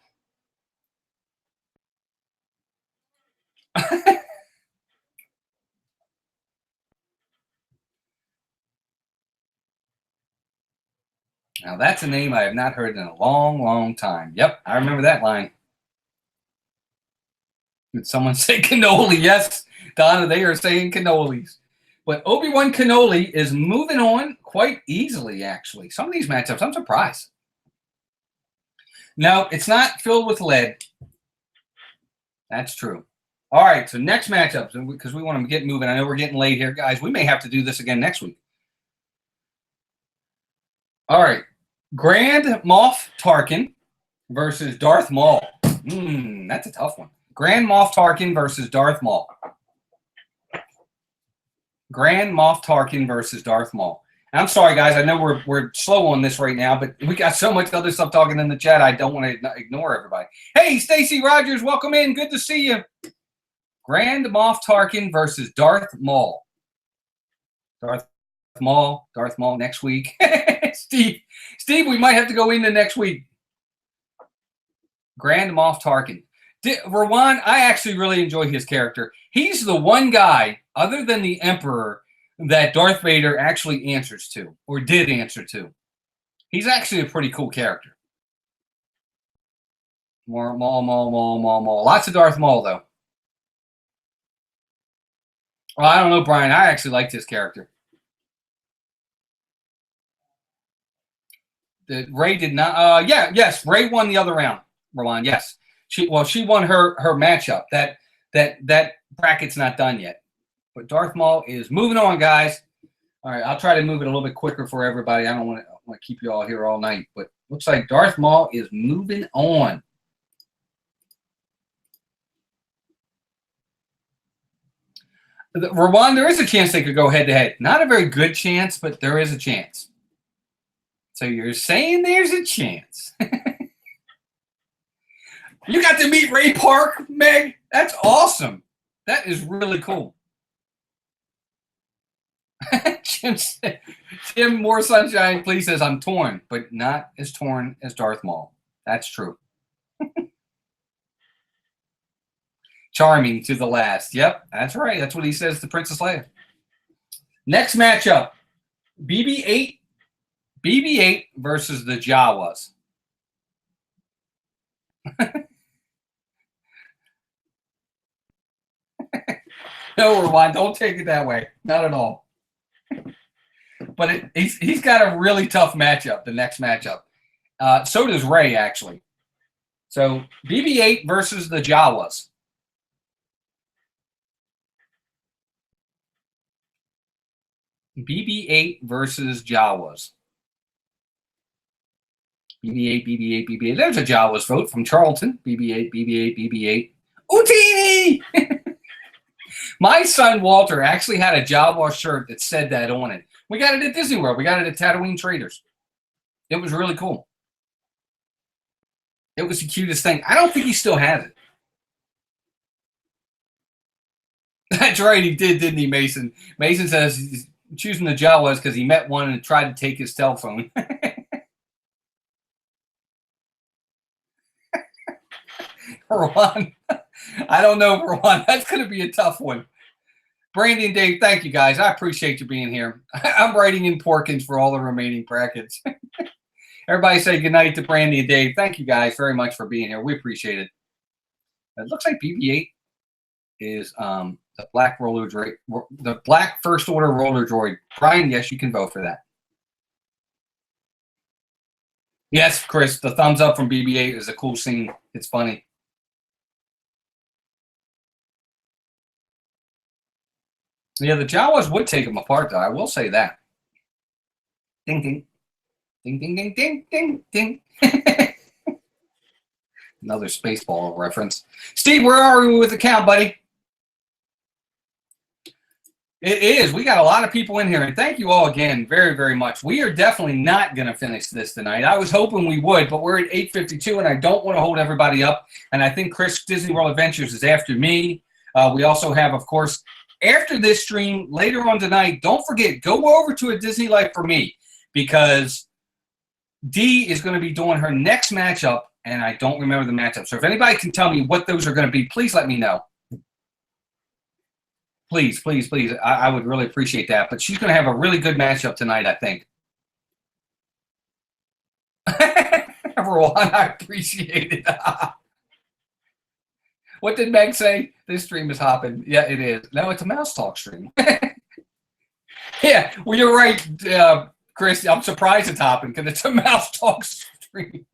Now, that's a name I have not heard in a long, long time. Yep, I remember that line. Did someone say cannoli? Yes, Donna, they are saying cannolis. But Obi-Wan Kenobi is moving on quite easily, actually. Some of these matchups, I'm surprised. No, it's not filled with lead. That's true. All right, so next matchup, because we want to get moving. I know we're getting late here, guys. We may have to do this again next week. All right. Grand Moff Tarkin versus Darth Maul. That's a tough one. Grand Moff Tarkin versus Darth Maul. Grand Moff Tarkin versus Darth Maul. And I'm sorry, guys. I know we're slow on this right now, but we got so much other stuff talking in the chat. I don't want to ignore everybody. Hey, Stacy Rogers, welcome in. Good to see you. Grand Moff Tarkin versus Darth Maul. Darth Maul next week. Steve, we might have to go into next week. Grand Moff Tarkin. Rowan, I actually really enjoy his character. He's the one guy, other than the Emperor, that Darth Vader actually answers to, or did answer to. He's actually a pretty cool character. Maul. Lots of Darth Maul, though. Well, I don't know, Brian. I actually liked his character. Rey did not. Yes. Rey won the other round. Rowan, yes. She won her matchup. That bracket's not done yet. But Darth Maul is moving on, guys. All right, I'll try to move it a little bit quicker for everybody. I don't want to keep you all here all night, but looks like Darth Maul is moving on. Rowan, there is a chance they could go head-to-head. Not a very good chance, but there is a chance. So you're saying there's a chance. You got to meet Ray Park, Meg? That's awesome. That is really cool. Jim More Sunshine, please, says, I'm torn, but not as torn as Darth Maul. That's true. Charming to the last. Yep, that's right. That's what he says to Princess Leia. Next matchup, BB-8 versus the Jawas. No, Rewind, don't take it that way. Not at all. But he's got a really tough matchup, the next matchup. So does Ray, actually. So BB-8 versus the Jawas. BB-8 versus Jawas. BB-8, BB-8, BB-8. There's a Jawas vote from Charlton. BB-8, BB-8, BB-8. Utini! My son Walter actually had a Jawa shirt that said that on it. We got it at Disney World. We got it at Tatooine Traders. It was really cool. It was the cutest thing. I don't think he still has it. That's right, he did, didn't he, Mason? Mason says he's choosing the Jawas because he met one and tried to take his telephone. Rowan, I don't know, Rowan. That's going to be a tough one. Brandy and Dave, thank you, guys. I appreciate you being here. I'm writing in Porkins for all the remaining brackets. Everybody say goodnight to Brandy and Dave. Thank you, guys, very much for being here. We appreciate it. It looks like BB-8 is the black roller droid, the black first order roller droid. Brian, yes, you can vote for that. Yes, Chris, the thumbs up from BB-8 is a cool scene. It's funny. Yeah, the Jawas would take them apart, though. I will say that. Ding, ding. Ding, ding, ding, ding, ding, ding. Another Spaceball reference. Steve, where are we with the count, buddy? It is. We got a lot of people in here, and thank you all again very, very much. We are definitely not going to finish this tonight. I was hoping we would, but we're at 8:52, and I don't want to hold everybody up. And I think Chris Disney World Adventures is after me. We also have, of course, after this stream, later on tonight, don't forget, go over to A Disney Life for Me, because Dee is going to be doing her next matchup, and I don't remember the matchup. So if anybody can tell me what those are going to be, please let me know. Please, please, please. I would really appreciate that. But she's going to have a really good matchup tonight, I think. Everyone, I appreciate it. What did Meg say? This stream is hopping. Yeah, it is. No, it's a Mouse Talk stream. Yeah, well, you're right, Chris. I'm surprised it's hopping because it's a Mouse Talk stream.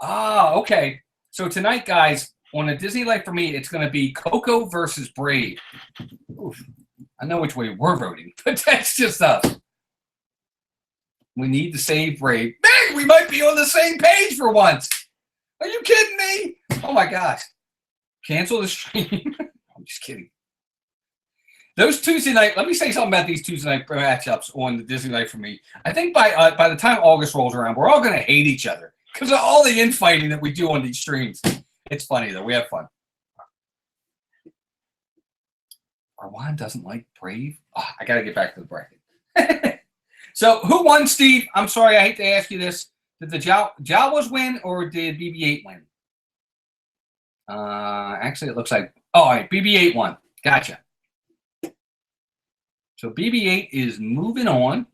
Okay. So tonight, guys, on A Disney Life for Me, it's going to be Coco versus Brave. Oof. I know which way we're voting, but that's just us. We need to save Brave. Man, we might be on the same page for once. Are you kidding me? Oh, my gosh. Cancel the stream. I'm just kidding. Those Tuesday night, let me say something about these Tuesday night matchups on the Disney Life for Me. I think by the time August rolls around, we're all going to hate each other because of all the infighting that we do on these streams. It's funny, though. We have fun. Arwan doesn't like Brave. Oh, I got to get back to the bracket. So, who won, Steve? I'm sorry, I hate to ask you this. Did the Jawas win or did BB-8 win? Actually, it looks like... Oh, all right, BB-8 won. Gotcha. So, BB-8 is moving on.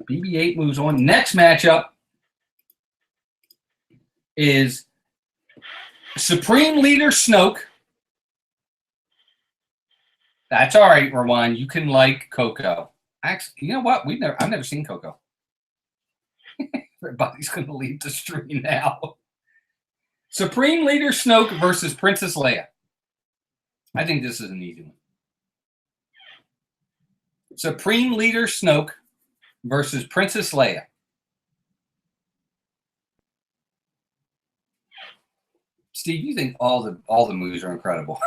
BB-8 moves on. Next matchup is Supreme Leader Snoke. That's all right, Rowan. You can like Coco. Actually, you know what? I've never seen Coco. Everybody's going to leave the stream now. Supreme Leader Snoke versus Princess Leia. I think this is an easy one. Supreme Leader Snoke versus Princess Leia. Steve, you think all the movies are incredible.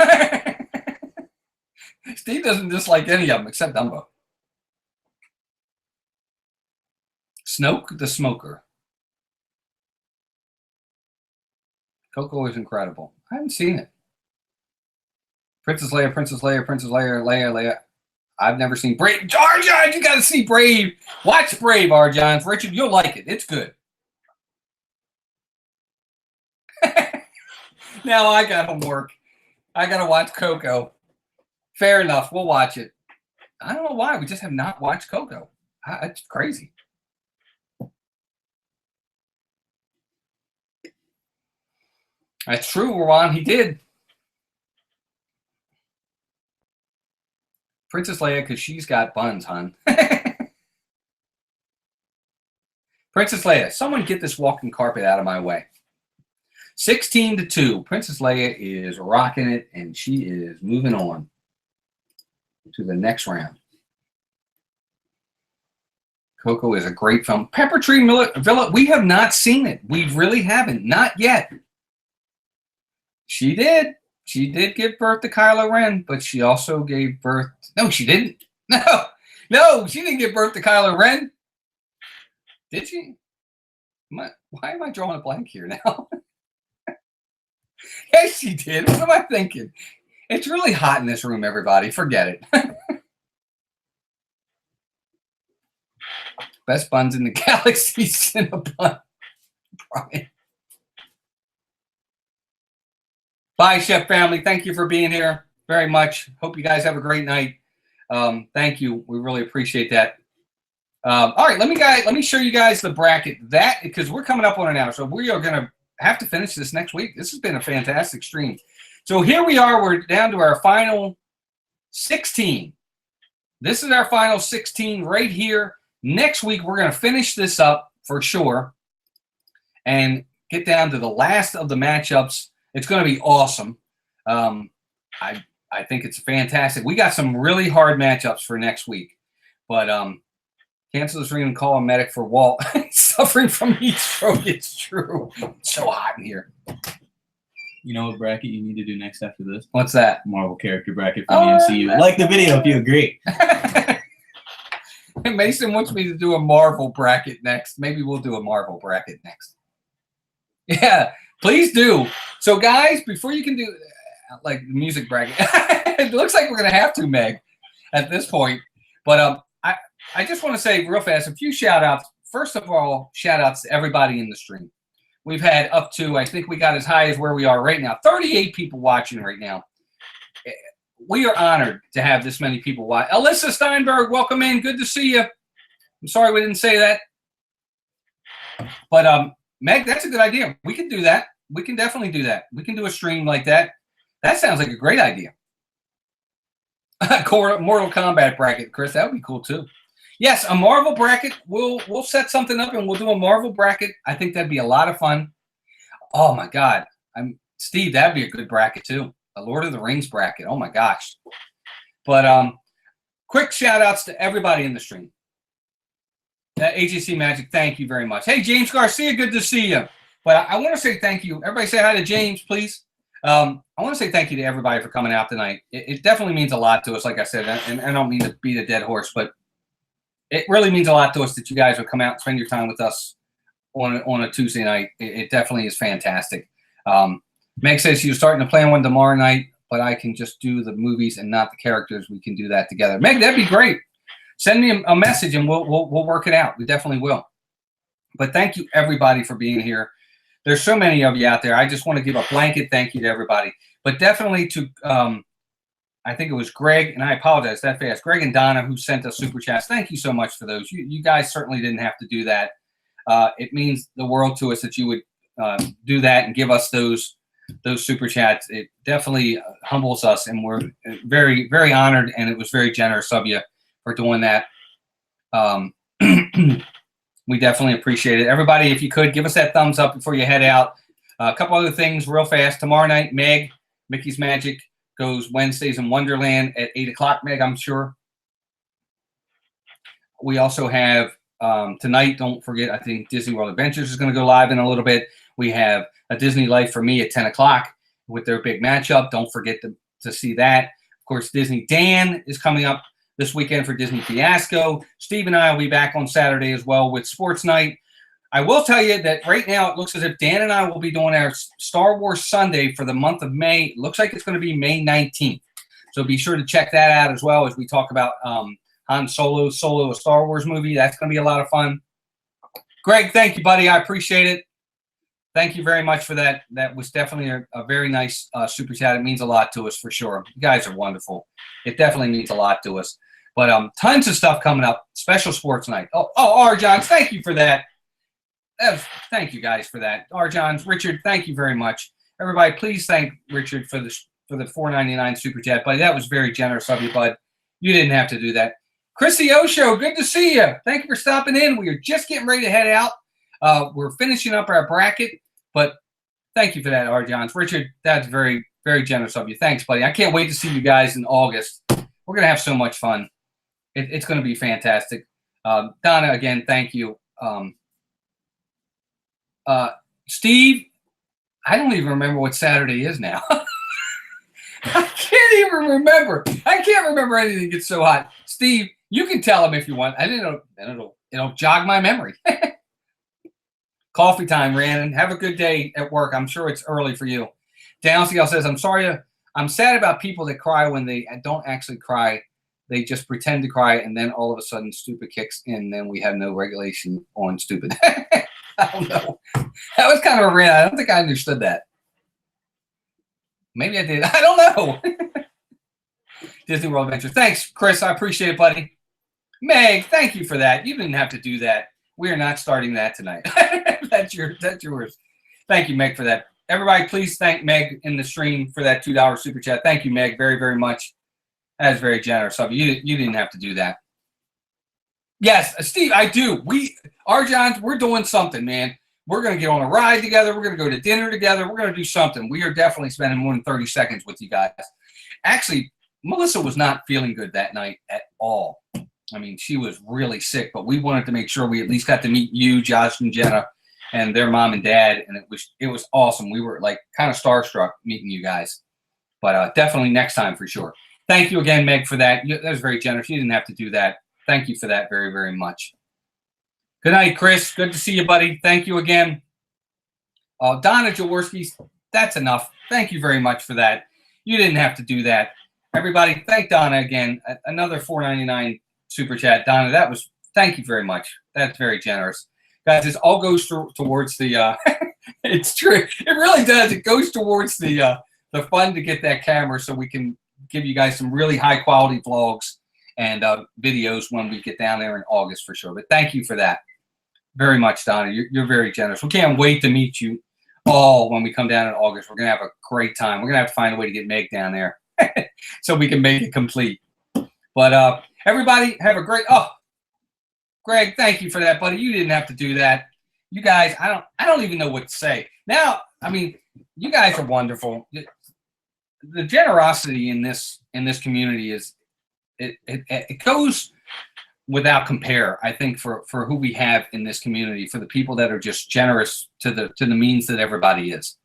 Steve doesn't dislike any of them except Dumbo. Snoke the Smoker. Coco is incredible. I haven't seen it. Princess Leia, Princess Leia, Princess Leia, Leia. I've never seen Brave. Arjan, you got to see Brave. Watch Brave, Arjan. Richard, you'll like it. It's good. Now I got homework. I got to watch Coco. Fair enough. We'll watch it. I don't know why. We just have not watched Coco. It's crazy. That's true, Ron. He did. Princess Leia, because she's got buns, hon. Princess Leia, someone get this walking carpet out of my way. 16-2. Princess Leia is rocking it, and she is moving on to the next round. Coco is a great film. Pepper Tree Villa, we have not seen it. We really haven't. Not yet. She did. She did give birth to Kylo Ren, but she also gave birth. No, she didn't. No, she didn't give birth to Kylo Ren. Did she? Why am I drawing a blank here now? Yes, she did. What am I thinking? It's really hot in this room, everybody. Forget it. Best buns in the galaxy, Cinnabon. Brian. Bye, Chef family. Thank you for being here very much. Hope you guys have a great night. Thank you. We really appreciate that. All right, let me show you guys the bracket. Because we're coming up on an hour, so we are going to have to finish this next week. This has been a fantastic stream. So here we are. We're down to our final 16. This is our final 16 right here. Next week, we're going to finish this up for sure and get down to the last of the matchups. It's going to be awesome. I think it's fantastic. We got some really hard matchups for next week. But cancel this ring and call a medic for Walt. Suffering from heat stroke. It's true. It's so hot in here. You know what bracket you need to do next after this? What's that? Marvel character bracket from the MCU. Like the video if you agree. Mason wants me to do a Marvel bracket next. Maybe we'll do a Marvel bracket next. Yeah, please do. So, guys, before you can do like the music bracket, it looks like we're going to have to, Meg, at this point. But I just want to say real fast a few shout-outs. First of all, shout-outs to everybody in the stream. We've had up to, I think we got as high as where we are right now, 38 people watching right now. We are honored to have this many people watch. Alyssa Steinberg, welcome in. Good to see you. I'm sorry we didn't say that. But, Meg, that's a good idea. We can do that. We can definitely do that. We can do a stream like that. That sounds like a great idea. Mortal Kombat bracket, Chris. That would be cool, too. Yes, a Marvel bracket. We'll set something up, and we'll do a Marvel bracket. I think that'd be a lot of fun. Oh, my God. Steve, that'd be a good bracket, too. A Lord of the Rings bracket. Oh, my gosh. But quick shout-outs to everybody in the stream. AGC Magic, thank you very much. Hey, James Garcia, good to see you. But I want to say thank you. Everybody say hi to James, please. I want to say thank you to everybody for coming out tonight. It definitely means a lot to us, like I said. And I don't mean to beat a dead horse, but it really means a lot to us that you guys would come out and spend your time with us on a Tuesday night. It definitely is fantastic. Meg says she was starting to plan one tomorrow night, but I can just do the movies and not the characters. We can do that together. Meg, that'd be great. Send me a message and we'll work it out. We definitely will. But thank you, everybody, for being here. There's so many of you out there. I just want to give a blanket thank you to everybody. But definitely to, I think it was Greg, and I apologize that fast, Greg and Donna, who sent us super chats. Thank you so much for those. You guys certainly didn't have to do that. It means the world to us that you would do that and give us those super chats. It definitely humbles us, and we're very, very honored, and it was very generous of you for doing that. We definitely appreciate it. Everybody, if you could, give us that thumbs up before you head out. A couple other things real fast. Tomorrow night, Meg, Mickey's Magic, goes Wednesdays in Wonderland at 8 o'clock, Meg, I'm sure. We also have tonight, don't forget, I think Disney World Adventures is going to go live in a little bit. We have A Disney Life for Me at 10 o'clock with their big matchup. Don't forget to see that. Of course, Disney Dan is coming up this weekend for Disney Fiasco. Steve and I will be back on Saturday as well with Sports Night. I will tell you that right now it looks as if Dan and I will be doing our Star Wars Sunday for the month of May. It looks like it's going to be May 19th. So be sure to check that out as well as we talk about Han Solo, a Star Wars movie. That's going to be a lot of fun. Greg, thank you, buddy. I appreciate it. Thank you very much for that. That was definitely a very nice super chat. It means a lot to us for sure. You guys are wonderful. It definitely means a lot to us. But tons of stuff coming up. Special Sports Night. Oh, Arjons, thank you for that. Thank you guys for that. Arjons, Richard, thank you very much. Everybody, please thank Richard for the $4.99 super chat, buddy. That was very generous of you, bud. You didn't have to do that. Chrissy Osho, good to see you. Thank you for stopping in. We are just getting ready to head out. We're finishing up our bracket, but thank you for that, R. Johns. Richard, that's very, very generous of you. Thanks, buddy. I can't wait to see you guys in August. We're going to have so much fun. It's going to be fantastic. Donna, again, thank you. Steve, I don't even remember what Saturday is now. I can't even remember. I can't remember anything. It's so hot. Steve, you can tell him if you want. It'll jog my memory. Coffee time, Rhiannon. Have a good day at work. I'm sure it's early for you. Downscale says, I'm sad about people that cry when they don't actually cry. They just pretend to cry, and then all of a sudden stupid kicks in, then we have no regulation on stupid. I don't know. That was kind of a rant. I don't think I understood that. Maybe I did. I don't know. Disney World Adventure. Thanks, Chris. I appreciate it, buddy. Meg, thank you for that. You didn't have to do that. We are not starting that tonight. That's yours. Thank you, Meg, for that. Everybody, please thank Meg in the stream for that $2 super chat. Thank you, Meg, very, very much. That is very generous of you. You didn't have to do that. Yes, Steve, I do. Our Johns, we're doing something, man. We're going to get on a ride together. We're going to go to dinner together. We're going to do something. We are definitely spending more than 30 seconds with you guys. Actually, Melissa was not feeling good that night at all. I mean, she was really sick, but we wanted to make sure we at least got to meet you, Josh and Jenna, and their mom and dad, and it was awesome. We were like kind of starstruck meeting you guys, but definitely next time for sure. Thank you again, Meg, for that. That was very generous. You didn't have to do that. Thank you for that very, very much. Good night, Chris. Good to see you, buddy. Thank you again. Donna Jaworski, that's enough. Thank you very much for that. You didn't have to do that. Everybody, thank Donna again. Another $4.99 super chat. Donna, thank you very much. That's very generous. Guys, this all goes towards the, it's true. It really does. It goes towards the fun to get that camera so we can give you guys some really high quality vlogs and videos when we get down there in August for sure. But thank you for that very much, Donna. You're very generous. We can't wait to meet you all when we come down in August. We're going to have a great time. We're going to have to find a way to get Meg down there so we can make it complete. But everybody have a great, Greg, thank you for that, buddy. You didn't have to do that. You guys, I don't even know what to say. Now, I mean, you guys are wonderful. The generosity in this community is it goes without compare. I think for who we have in this community, for the people that are just generous to the means that everybody is.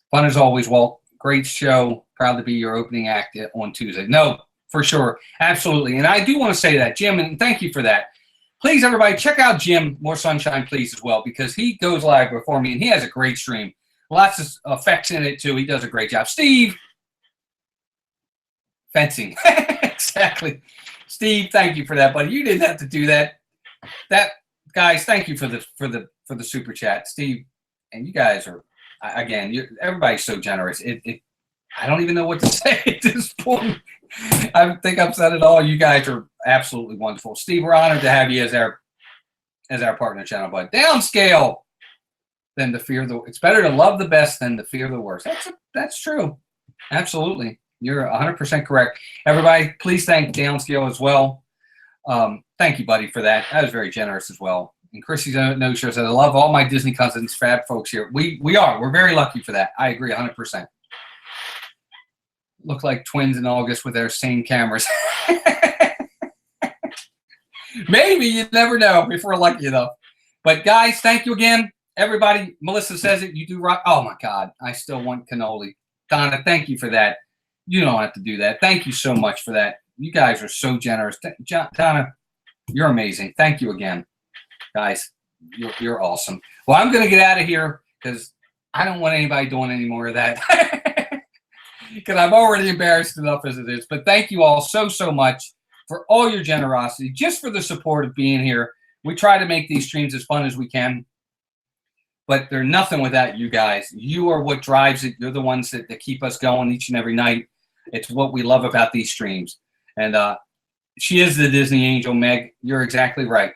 Fun as always, Walt. Great show. Proud to be your opening act on Tuesday. No, for sure, absolutely. And I do want to say that, Jim, and thank you for that. Please, everybody, check out Jim More Sunshine, please, as well, because he goes live before me and he has a great stream. Lots of effects in it too. He does a great job. Steve. Fencing. Exactly. Steve, thank you for that, buddy. You didn't have to do that. Guys, thank you for the super chat. Steve, and you guys are, again, everybody's so generous. I don't even know what to say at this point. I think I've said it all. You guys are absolutely wonderful. Steve, we're honored to have you as our partner channel, bud. Downscale than to fear it's better to love the best than to fear the worst. That's true. Absolutely. You're 100% correct. Everybody, please thank Downscale as well. Thank you, buddy, for that. That was very generous as well. And Chrissy's no-show said, I love all my Disney cousins, fab folks here. We are. We're very lucky for that. I agree 100%. Look like twins in August with their same cameras. Maybe. You never know if we're lucky enough. But, guys, thank you again. Everybody, Melissa says it. You do right. Oh, my God. I still want cannoli. Donna, thank you for that. You don't have to do that. Thank you so much for that. You guys are so generous. Donna, you're amazing. Thank you again. Guys, you're awesome. Well, I'm going to get out of here because I don't want anybody doing any more of that. Because I'm already embarrassed enough as it is. But thank you all so, so much for all your generosity, just for the support of being here. We try to make these streams as fun as we can. But they're nothing without you guys. You are what drives it. You're the ones that keep us going each and every night. It's what we love about these streams. And she is the Disney angel, Meg. You're exactly right.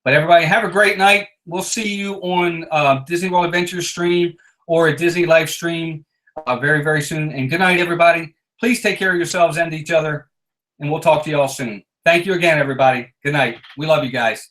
But everybody, have a great night. We'll see you on Disney World Adventures stream or a Disney live stream very, very soon. And good night, everybody. Please take care of yourselves and each other, and we'll talk to you all soon. Thank you again, everybody. Good night. We love you guys.